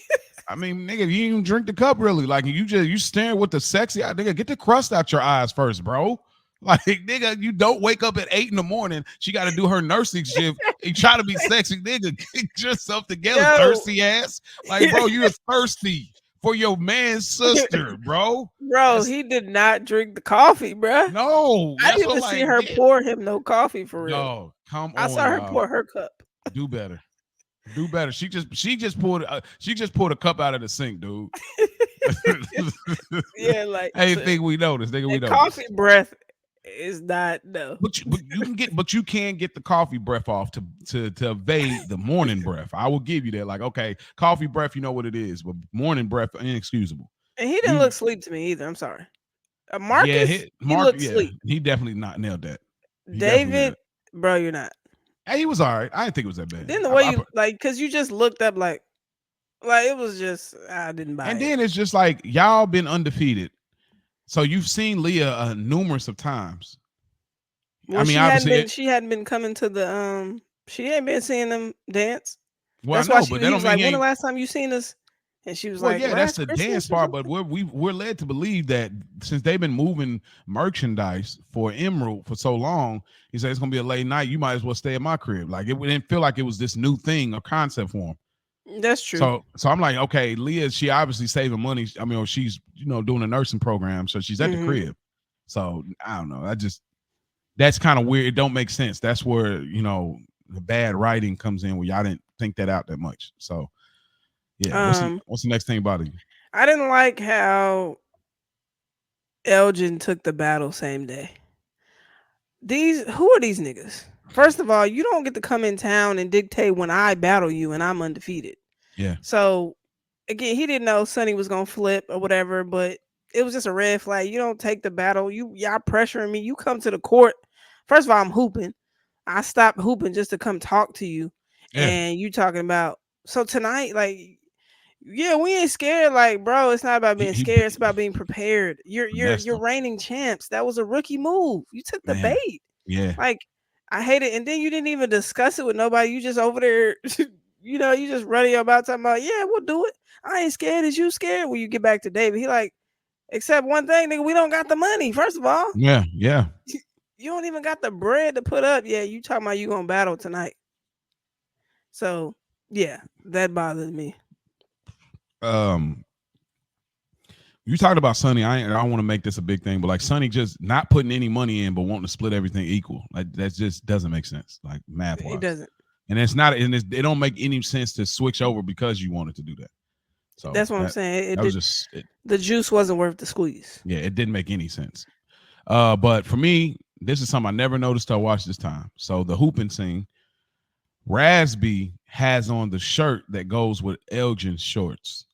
I mean, nigga, you didn't even drink the cup really. Like, you staring with the sexy eye, nigga. Get the crust out your eyes first, bro. Like, nigga, you don't wake up at 8 in the morning. She got to do her nursing shift and try to be sexy, nigga. Get yourself together, Yo, thirsty ass. Like, bro, you're thirsty for your man's sister, bro. bro, That's he did not drink the coffee, bro. no. I That's didn't what, even see like, her yeah. pour him no coffee for real. No, come I on, saw her y'all. pour her cup. Do better. Do better. She just pulled a cup out of the sink, dude. Yeah, like Hey, so, think we noticed, nigga. We and noticed. coffee breath is not no. But you can get the coffee breath off to evade the morning breath. I will give you that. Like, okay, coffee breath, you know what it is, but morning breath, inexcusable. And he didn't You look sleep to me either. I'm sorry. Yeah, Marcus, he Mark, looked yeah, sleep. he definitely not nailed that. He definitely nailed David, it. bro, you're not. Hey, he was all right. I didn't think it was that bad. Then the way you like, cause you just looked up like it was just I didn't buy And it. then it's just like, y'all been undefeated, so you've seen Leah numerous of times. I Well, mean, obviously, she hadn't been coming to the she ain't been seeing them dance. well, I That's why know, but that he don't was mean like, he "When the ain't. last time you seen us?" And she was Well, like, yeah, that's "Last the dance Christmas or part, but something." we're led to believe that since they've been moving merchandise for Emerald for so long, he said it's gonna be a late night. You might as well stay at my crib. Like, it didn't feel like it was this new thing or concept for him. That's true. So I'm like, okay, Leah, she obviously saving money. I mean, or she's doing a nursing program, so she's at the Hmm. crib. So I don't know. That's kind of weird. It don't make sense. That's where the bad writing comes in, where y'all didn't think that out that much. So yeah, Um, what's the next thing about you? I didn't like how Elgin took the battle same day. Who are these niggas? First of all, you don't get to come in town and dictate when I battle you and I'm undefeated. Yeah, So again, he didn't know Sonny was gonna flip or whatever, but it was just a red flag. You don't take the battle. Y'all pressuring me. You come to the court. First of all, I'm hooping. I stopped hooping just to come talk to you. yeah. And you talking about so tonight, like, yeah, we ain't scared. Like, bro, it's not about being He scared. It's about being prepared. finessed You're him, reigning champs. That was a rookie move. You took the man. bait. Yeah, Like, I hate it. And then you didn't even discuss it with nobody. You just over there, you just running your mouth talking about, yeah, we'll do it. I ain't scared. Is you scared? When you get back to David, he like, except one thing, nigga, we don't got the money. First of all, yeah, yeah. you don't even got the bread to put up. Yeah, you talking about you gonna battle tonight. So yeah, that bothered me. Um, you talked about Sonny. I don't want to make this a big thing, but like Sonny just not putting any money in, but wanting to split everything equal. Like, that just doesn't make sense, like, math It wise. doesn't. It don't make any sense to switch over because you wanted to do that. So That's what I'm saying. It that was did. just The juice wasn't worth the squeeze. yeah, it didn't make any sense. But for me, this is something I never noticed till I watched this time. So the hooping scene, Rasby has on the shirt that goes with Elgin's shorts.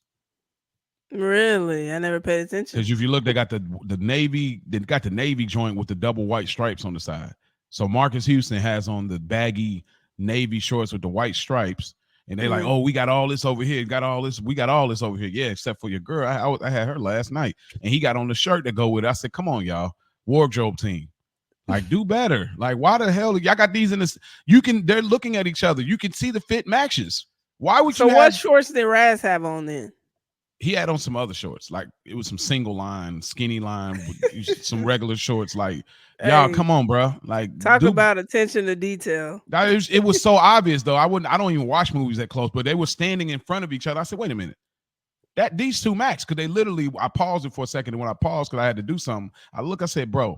Really, I never paid attention. Because if you look, they got the navy, they got the navy joint with the double white stripes on the side. So Marcus Houston has on the baggy navy shorts with the white stripes, and they like, Mhm. oh, we got all this over here, got all this, we got all this over here. Yeah, except for your girl. I had her last night, and he got on the shirt that go with it. I said, come on, y'all, wardrobe team. Like, do better. Like, why the hell y'all got these in this? They're looking at each other. You can see the fit matches. Why would So you what have shorts did Raz have on then? he had on some other shorts, like it was some single line, skinny line, some regular shorts. Like, y'all, Hey, come on, bro. Like, talk dude, about attention to detail. it was so obvious though. I don't even watch movies that close, but they were standing in front of each other. I said, wait a minute, that these two match, because they literally. I paused it for a second, and when I paused because I had to do something, I said, bro,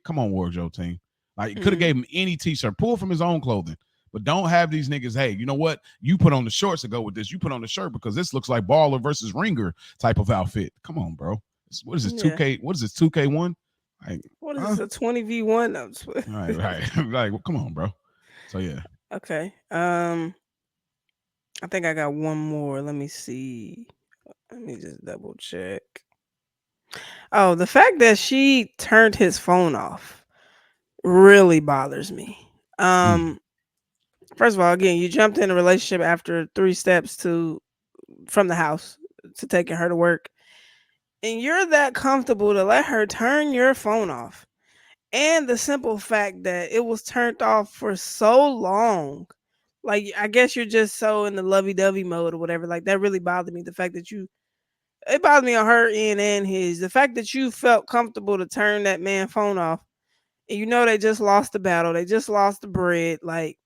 come on, wardrobe team. Like, you could have Mm, gave him any t-shirt, pull from his own clothing. But don't have these niggas, hey, you know what? You put on the shorts to go with this. You put on the shirt because this looks like baller versus ringer type of outfit. Come on, bro. What is this, yeah. 2K? What is this, 2K1? Like, What is huh? this, a 20v1? Right. Like, well, come on, bro. So yeah. Okay. I think I got one more. Let me see. Let me just double check. Oh, the fact that she turned his phone off really bothers me. Mm. Um, First of all, again, you jumped in a relationship after 3 steps to from the house to taking her to work, and you're that comfortable to let her turn your phone off. And the simple fact that it was turned off for so long, like I guess you're just so in the lovey-dovey mode or whatever. Like that really bothered me. The fact that it bothered me on her end and his. The fact that you felt comfortable to turn that man phone off, and you know they just lost the battle, they just lost the bread, like,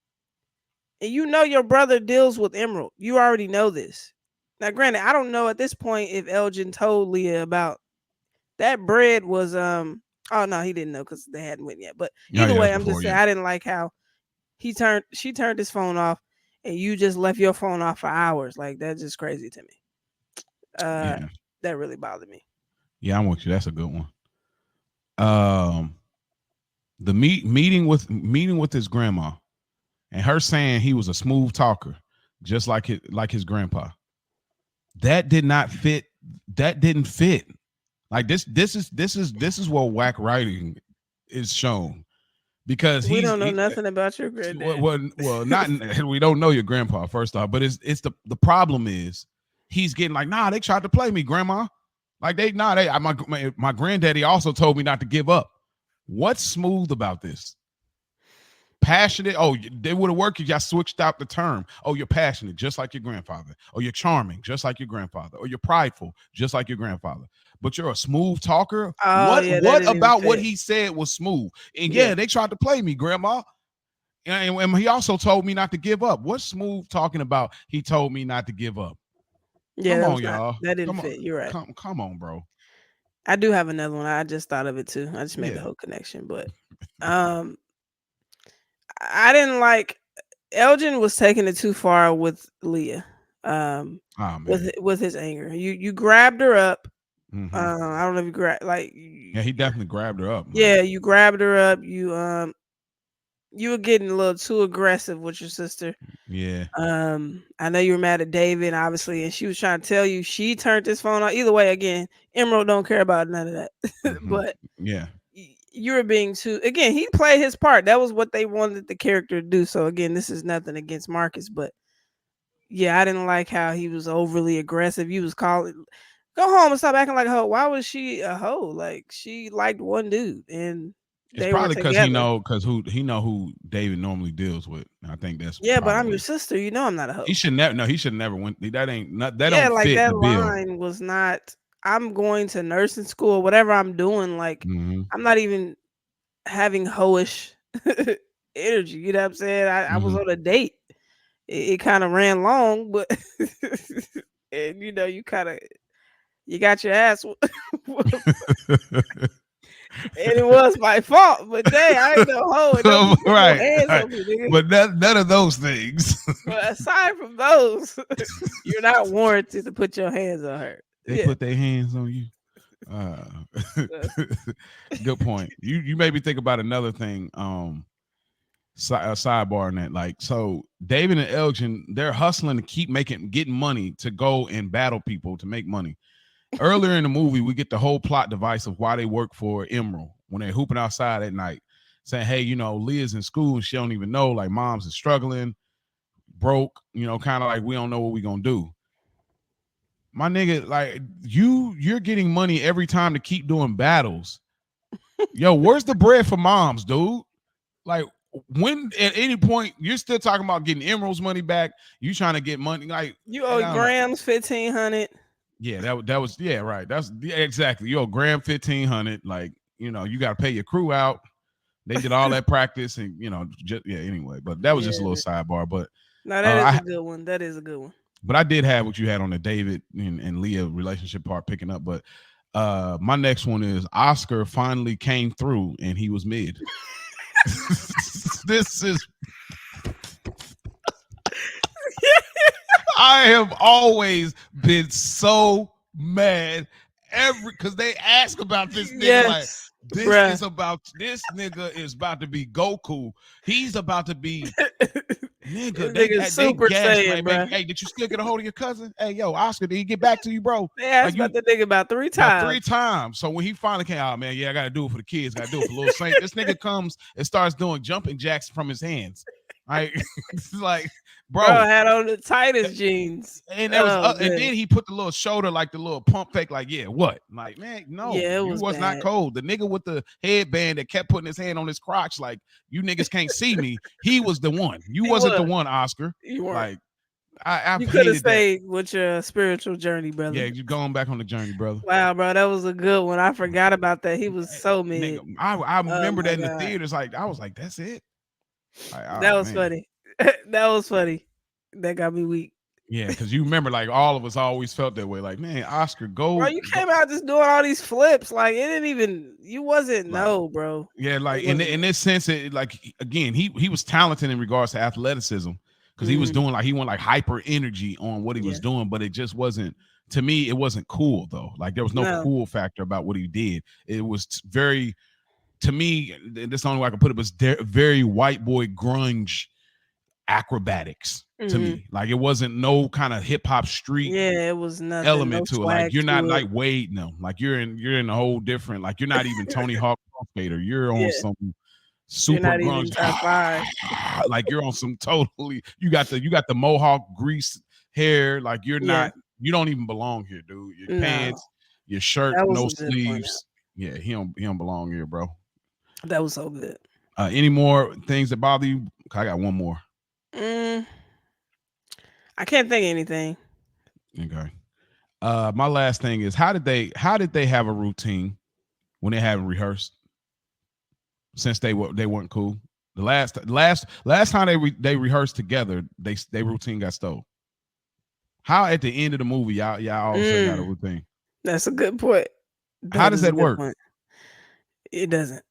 and you know your brother deals with Emerald. You already know this. Now, granted, I don't know at this point if Elgin told Leah about that bread was. Oh no, he didn't know because they hadn't went yet. But Oh either yeah, way, that's I'm just before. saying Yeah. I didn't like how she turned his phone off, and you just left your phone off for hours. Like that's just crazy to me. Uh, Yeah. that really bothered me. Yeah, I'm with you. That's a good one. Um, the meeting with his grandma and her saying he was a smooth talker, just like his grandpa. That did not fit. That didn't fit. Like this is what whack writing is shown because We don't know nothing about your granddad. not we don't know your grandpa first off, but it's the problem is he's getting like, nah, they tried to play me, grandma. Like my granddaddy also told me not to give up. What's smooth about this? Passionate. Oh, they would have worked if y'all switched out the term. Oh, you're passionate, just like your grandfather. Or you're charming, just like your grandfather. Or you're prideful, just like your grandfather. But you're a smooth talker. Oh What yeah, that what didn't even about what fit. he said was smooth? And Yeah, yeah, they tried to play me, grandma. And he also told me not to give up. What's smooth talking about? He told me not to give up. yeah, Come that on, was not y'all. that didn't Come on. fit. You're right. Come on, bro. I do have another one. I just thought of it too. I just made the Yeah. whole connection, but um, I didn't like Elgin was taking it too far with Leah. Um, Oh man. with his anger, you grabbed her up. Mm-hmm. I don't know if you grabbed like Yeah, he definitely grabbed her up. Like, yeah, you grabbed her up. You were getting a little too aggressive with your sister. yeah. I know you were mad at David, obviously, and she was trying to tell you she turned his phone off. Either way, again, Emerald don't care about none of that. Mm-hmm. But Yeah. you were being too. Again, he played his part. That was what they wanted the character to do. So again, this is nothing against Marcus, but yeah, I didn't like how he was overly aggressive. You was calling, go home and stop acting like a hoe. Why was she a hoe? Like she liked one dude and It's they were probably because he together. know because he know who David normally deals with. I think that's Yeah, but I'm your probably sister. You know I'm not a he hoe. should never. No, he should never went. That ain't not. That Yeah, don't like fit that the bill. line was not. I'm going to nursing school, whatever I'm doing. Like Mm-hmm. I'm not even having hoish energy. You know what I'm saying? I was Mm-hmm. on a date. It kind of ran long, but and you kind of you got your ass whooped, and it was my fault. But dang, I ain't no hoe, and don't be putting no Right, hands right. on me, nigga. But none of those things. But aside from those, you're not warranted to put your hands on her. They Yeah. put their hands on you. Uh, uh, good point. You made me think about another thing. A sidebar in that, like, so David and Elgin, they're hustling to keep getting money to go and battle people to make money. Earlier in the movie, we get the whole plot device of why they work for Emerald when they're hooping outside at night, saying, "Hey, Leah's in school and she don't even know. Like, mom's is struggling, broke. Kind of like we don't know what we gonna do." My nigga, like you're getting money every time to keep doing battles. Yo, where's the bread for moms, dude? Like, when at any point you're still talking about getting Emerald's money back, you trying to get money, like, you and owe I don't know. Grams 1,500. Yeah, that was yeah, right. That's yeah, exactly. Yo, gram 1,500. Like, you got to pay your crew out. They did all that practice, and just yeah. Anyway, but that was just a little Yeah. sidebar. But No, that is a I good one. That is a good one. but I did have what you had on the David and Leah relationship part picking up. But my next one is Oscar finally came through and he was mid. This is I have always been so mad because they ask about this nigga like Yes, bruh. this nigga is about to be Goku. He's about to be nigga. This They nigga they Super gassed like, Saiyan, man. bruh. Hey, did you still get a hold of your cousin? Hey, yo, Oscar, did he get back to you, bro? They asked Like about you the nigga about 3 about three times. times. So when he finally came out, man, yeah, I gotta do it for the kids. Gotta do it for little Saint. This nigga comes and starts doing jumping jacks from his hands. Like it's like, Bro bro. had on the tightest jeans. And there was, Oh, and man. then he put the little shoulder, like the little pump fake, like, yeah, what? Like, man, no, Yeah, it you was was not bad. cold. The nigga with the headband that kept putting his hand on his crotch, like, you niggas can't see me. He was the one. You He wasn't the was. one, Oscar. You weren't. Like, I've You could have hated that. stayed with your spiritual journey, Yeah, brother. you going back on the journey, brother. Wow, bro, that was a good one. I forgot about that. He was so Nigga, mid. I Oh remember that my in the god, theaters. Like, I was like, that's it. Like, that oh was man. funny. That was funny. That got me weak. Yeah, because you remember, like, all of us always felt that way. Like, man, Oscar, Bro, go, you go. came out just doing all these flips. Like it didn't even. You wasn't Like, no, bro. yeah, It like wasn't. in this sense, it like again, he was talented in regards to athleticism because he was Mm-hmm. doing like he went like hyper energy on what he was Yeah. doing, but it just wasn't to me. It wasn't cool though. Like there was no No. cool factor about what he did. It was very to me. This the only way I can put it was very white boy grunge acrobatics to Mm-hmm. me. Like it wasn't no kind of hip hop street Yeah, it was nothing. No element to it. Like swag you're not to it. like Wade, no. Like you're in a whole different. Like you're not even Tony Hawk Pro Skater. You're on Yeah, some you're super not even grunge. top five. Like you're on some totally. You got the mohawk grease hair. Like you're Yeah. not. You don't even belong here, dude. Your No, pants, your shirt, that was no a good point out. sleeves. Yeah, he don't belong here, bro. That was so good. Any more things that bother you? I got one more. Mm, I can't think of anything. Okay. My last thing is how did they have a routine when they haven't rehearsed since they weren't cool. The last time they rehearsed together, they routine got stole. How at the end of the movie y'all all of a sudden got a Mm, routine? that's a good point. How That does is a that good work? point. It doesn't.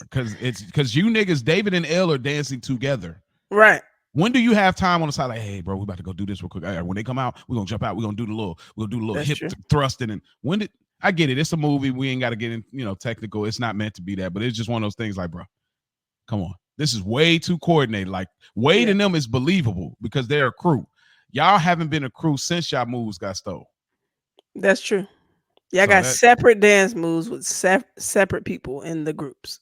Because you niggas, David and Elle are dancing together. Right. When do you have time on the side? Like, hey, bro, we about to go do this real quick. All right, when they come out, we're gonna jump out. We're gonna do the little That's hip true. thrusting. And when did I get it? It's a movie. We ain't got to get in, technical. It's not meant to be that, but it's just one of those things. Like, bro, come on. This is way too coordinated. Like Wade Yeah, and them is believable because they're a crew. Y'all haven't been a crew since y'all moves got stole. that's true. Y'all So got that separate dance moves with separate people in the groups.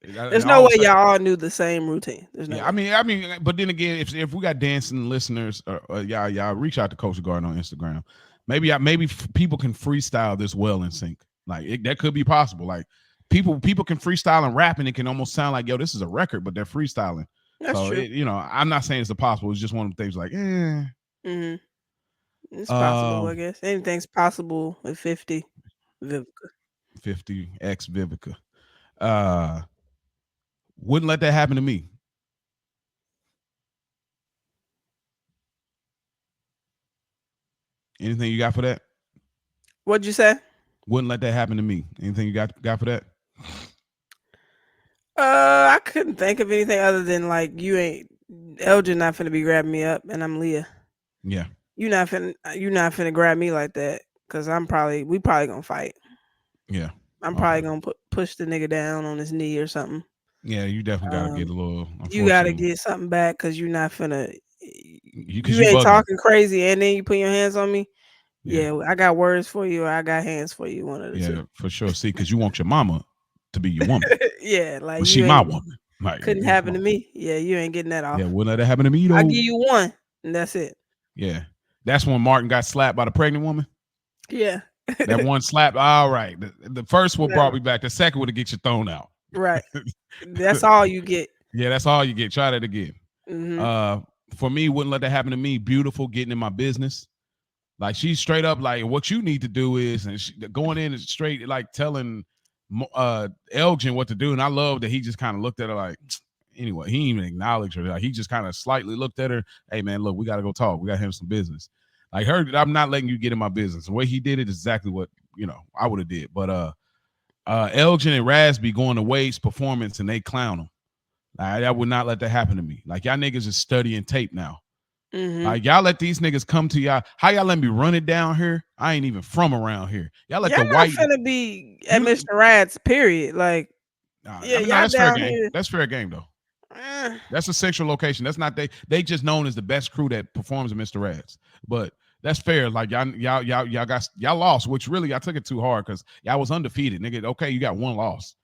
and There's no all of way a sudden, y'all all knew the same routine. There's no yeah. way. But then again, if we got dancing listeners, y'all reach out to Culture Garden on Instagram. Maybe people can freestyle this well in sync. Like that could be possible. Like people can freestyle and rap, and it can almost sound like yo, this is a record, but they're freestyling. That's So true. I'm not saying it's impossible. It's just one of the things like, Hmm. It's possible, I um, guess. Anything's possible with 50. Viv- 50x Vivica. Uh, wouldn't let that happen to me. Anything you got for that? What'd you say? Wouldn't let that happen to me. Anything you got for that? I couldn't think of anything other than like you ain't Elgin not finna be grabbing me up, and I'm Leah. Yeah, You not finna grab me like that, cause we probably gonna fight. yeah. I'm probably Okay. gonna push the nigga down on his knee or something. Yeah, you definitely got to get Um, a little. you gotta Unfortunately, get something back, cause you not finna. because You you ain't bugging. talking crazy, and then you put your hands on me. Yeah, Yeah, I got words for you, or I got hands for you. One of the two. yeah, for sure. See, because you want your mama to be your woman, Yeah, like but she you my ain't woman. Like, couldn't come happen to on. me. Yeah, you ain't getting that Yeah, off. wouldn't let that happen to me I though. give you one, and that's it. Yeah, that's when Martin got slapped by the pregnant woman. Yeah. That one slap. All right, the first one That brought one. me back. The second one to get you thrown out. Right. That's all you get. Yeah, that's all you get. Try that again. Hmm. Uh, for me, wouldn't let that happen to me. Beautiful, getting in my business. Like she's straight up like what you need to do is, and she, going in and straight like telling Elgin what to do. And I love that he just kind of looked at her like, anyway, he didn't even acknowledge her. Like, he just kind of slightly looked at her. Hey man, look, we got to go talk. We got to have some business. Like her, I'm not letting you get in my business. The way he did it is exactly what I would have did. But Elgin and Raspy going to Wade's performance and they clown him. I would not let that happen to me. Like y'all niggas is studying tape now. Like y'all let these niggas come to y'all. How y'all let me run it down here? I ain't even from around here. Y'all let Y'all the not white finna be at you. Mr. Rad's period. Like, yeah, I mean, no, y'all that's fair down game. here. That's fair game though. Eh, That's a central location. That's not they just known as the best crew that performs in Mr. Reds. But that's fair. Like y'all lost, which really I took it too hard because y'all was undefeated, nigga. Okay, you got one loss.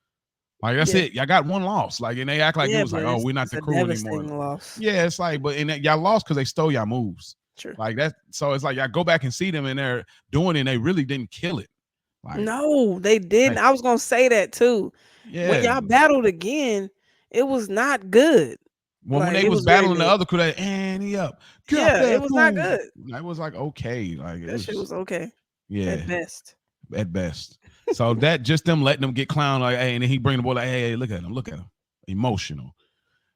Like that's yeah, it. Y'all got one loss. Like and they act like it yeah, was like, but oh, it's we're not it's the a crew anymore. devastating loss. Yeah, it's like, but and y'all lost because they stole y'all moves. True. Like that. So it's like y'all go back and see them and they're doing it and they really didn't kill it. No, they didn't. Like I was gonna say that too. When yeah. y'all battled again, it was not good. Well, when Like they it was was very battling the mid. other crew, that and he up, drop Yeah, it that was not boom. good. I was like, okay, like it That shit was, was okay yeah, at best. at best. So that just them letting them get clowned, like, hey, and then he bring the boy like, hey, look at him, emotional.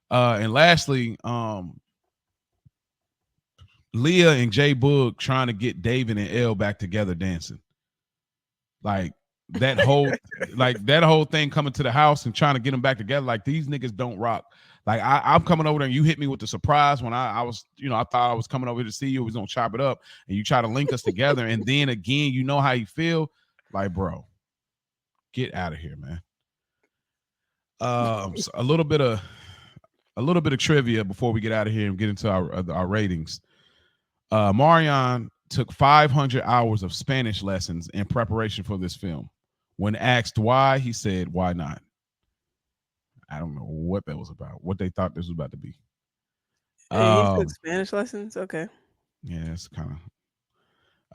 And lastly, Leah and Jay Boog trying to get David and Elle back together dancing. Like that whole that whole thing coming to the house and trying to get them back together. Like these niggas don't rock. Like I'm coming over there and you hit me with the surprise when I was, I thought I was coming over to see you. We was gonna chop it up and you try to link us together. And then again, you know how you feel. Like, bro, get out of here, man. So a little bit of trivia before we get out of here and get into our ratings. Marion took 500 hours of Spanish lessons in preparation for this film. When asked why, he said, "Why not?" I don't know what that was about. What they thought this was about to be. Hey, he took Um, Spanish lessons. Okay, yeah, it's kind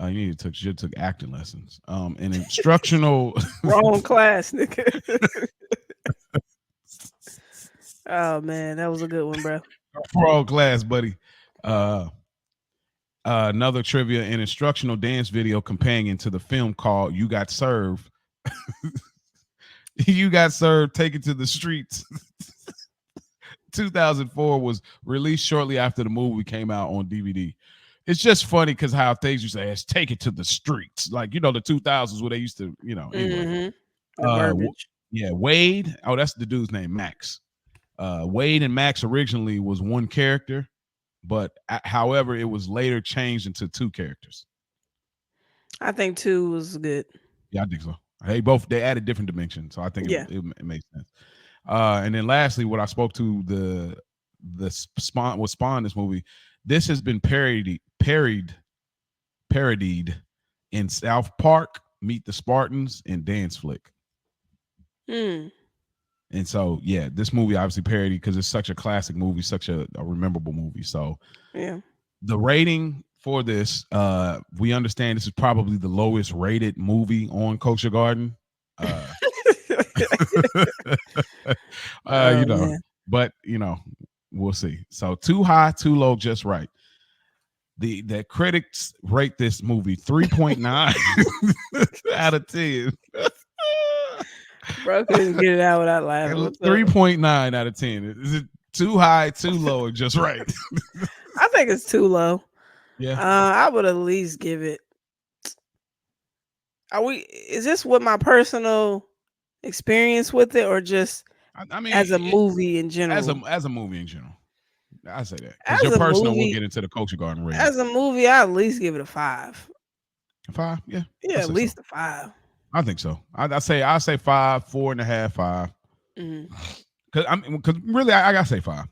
of. You should took acting lessons. An instructional. wrong class, nigga. Oh man, that was a good one, bro. Wrong class, buddy. Uh, Another trivia: an instructional dance video companion to the film called "You Got Served." You got served. Take it to the streets. 2004 was released shortly after the movie came out on DVD. It's just funny because how things used to say, "Let's take it to the streets," like the 2000s where they used to, Anyway, The verbiage. yeah, Wade. Oh, that's the dude's name, Max. Wade and Max originally was one character, but however, it was later changed into two characters. I think two was good. Yeah, I think so. They added different dimensions, so I think Yeah. it makes sense. And then lastly, what I spoke to the spawn what spawned this movie. This has been parodied in South Park, Meet the Spartans, and Dance Flick. Hmm. And so, yeah, this movie obviously parodied because it's such a classic movie, such a rememberable movie. So, Yeah. the rating for this, we understand this is probably the lowest rated movie on Culture Garden. Uh, Oh you know, man. but we'll see. So too high, too low, just right. The critics rate this movie 3.9 out of 10. Bro couldn't get it out without laughing. What's up? 3.9 out of 10. Is it too high, too low, or just right? I think it's too low. Yeah. I would at least give it. Is this what my personal experience with it, or just I mean, as a movie in as general? a movie in general, I say that because As your a personal will movie, get into the Culture Garden rating. as a movie, I at least give it a 5. 5, yeah, I Yeah, at say so. least a 5. I think so. I say 5, 4.5, 5. Hmm. Because really, I gotta say 5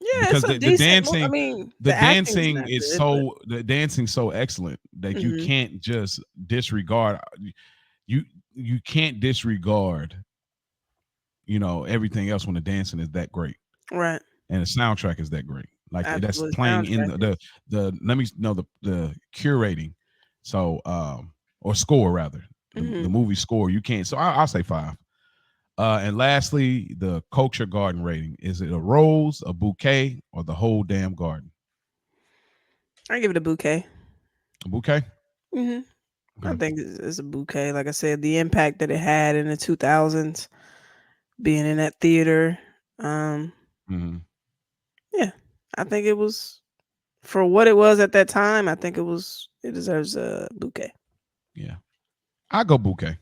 Yeah, it's because a the decent movie. I dancing, mean, the acting's not good, but the dancing so excellent that you hmm can't just disregard. You you can't disregard everything else when the dancing is that great right, and the soundtrack is that great. Like that's absolutely. playing in Soundtrack is. the let me know the curating. So or score rather the Hmm. movie score. You can't. So I'll say 5. And lastly, the Culture Garden rating. Is it a rose, a bouquet, or the whole damn garden? I give it a bouquet. A bouquet. Hmm. I Okay. think it's a bouquet. Like I said, the impact that it had in the 2000s, being in that theater. Um, Hmm. yeah, I think it was for what it was at that time. I think it deserves a bouquet. Yeah, I go bouquet.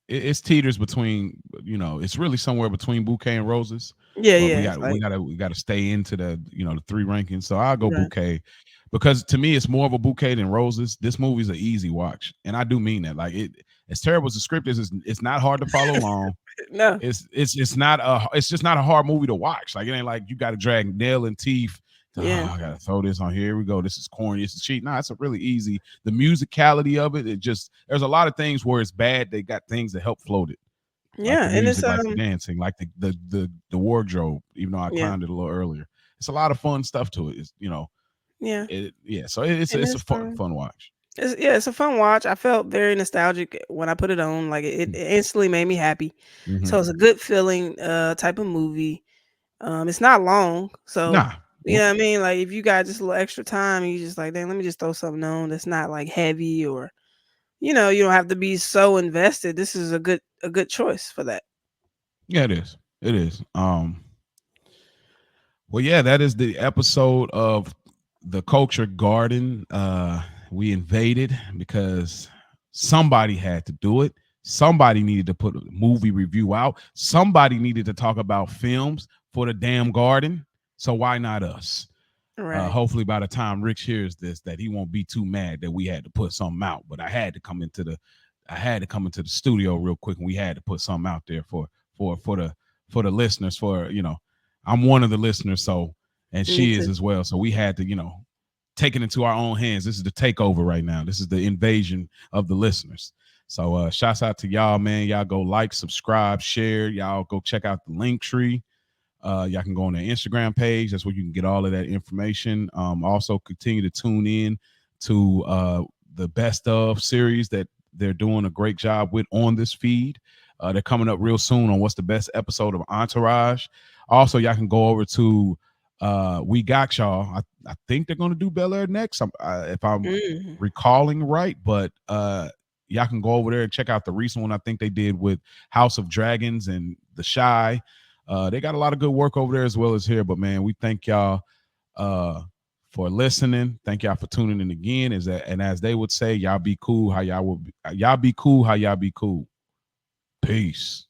It's teeters between, it's really somewhere between bouquet and roses. Yeah, But yeah, we it's got we like got to we got to stay into the the three rankings. So I'll go right. bouquet because to me it's more of a bouquet than roses. This movie's an easy watch, and I do mean that. Like it, as terrible as the script is, it's not hard to follow along. No, It's not it's just not a hard movie to watch. Like it ain't like you got to drag nail and teeth. To, yeah, I gotta throw this on here. Here we go. This is corny. This is cheap. No, it's a really easy. The musicality of it. It just there's a lot of things where it's bad. They got things that help float it, like yeah, the and it's music, like the dancing, like the wardrobe. Even though I yeah, clowned it a little earlier, it's a lot of fun stuff to it. It's yeah, yeah. So it's and a fun watch. it's a fun watch. I felt very nostalgic when I put it on. Like it instantly made me happy. Mm-hmm. So it's a good feeling type of movie. It's not long, so Nah, you know nope. what I mean. Like if you got just a little extra time, you just like, dang, let me just throw something on that's not like heavy or you don't have to be so invested. This is a good choice for that. Yeah, it is. It is. Well, yeah, that is the episode of the Culture Garden. We invaded because somebody had to do it. Somebody needed to put a movie review out. Somebody needed to talk about films for the damn garden. So why not us? Right. Hopefully, by the time Rich hears this, that he won't be too mad that we had to put something out. But I had to come into the studio real quick, and we had to put something out there for for the listeners. For I'm one of the listeners, so and Me she is too. as well. So we had to take it into our own hands. This is the takeover right now. This is the invasion of the listeners. So shouts out to y'all, man. Y'all go like, subscribe, share. Y'all go check out the link tree. Y'all can go on their Instagram page. That's where you can get all of that information. Also, continue to tune in to the best of series that they're doing a great job with on this feed. They're coming up real soon on what's the best episode of Entourage. Also, y'all can go over to We Got Y'all. I think they're going to do Bel Air next, if I'm Mhm. recalling right. But y'all can go over there and check out the recent one I think they did with House of Dragons and The Shy. They got a lot of good work over there as well as here. But man, we thank y'all uh, for listening. Thank y'all for tuning in again. And as they would say, y'all be cool how y'all will be, y'all be cool how y'all be cool. Peace.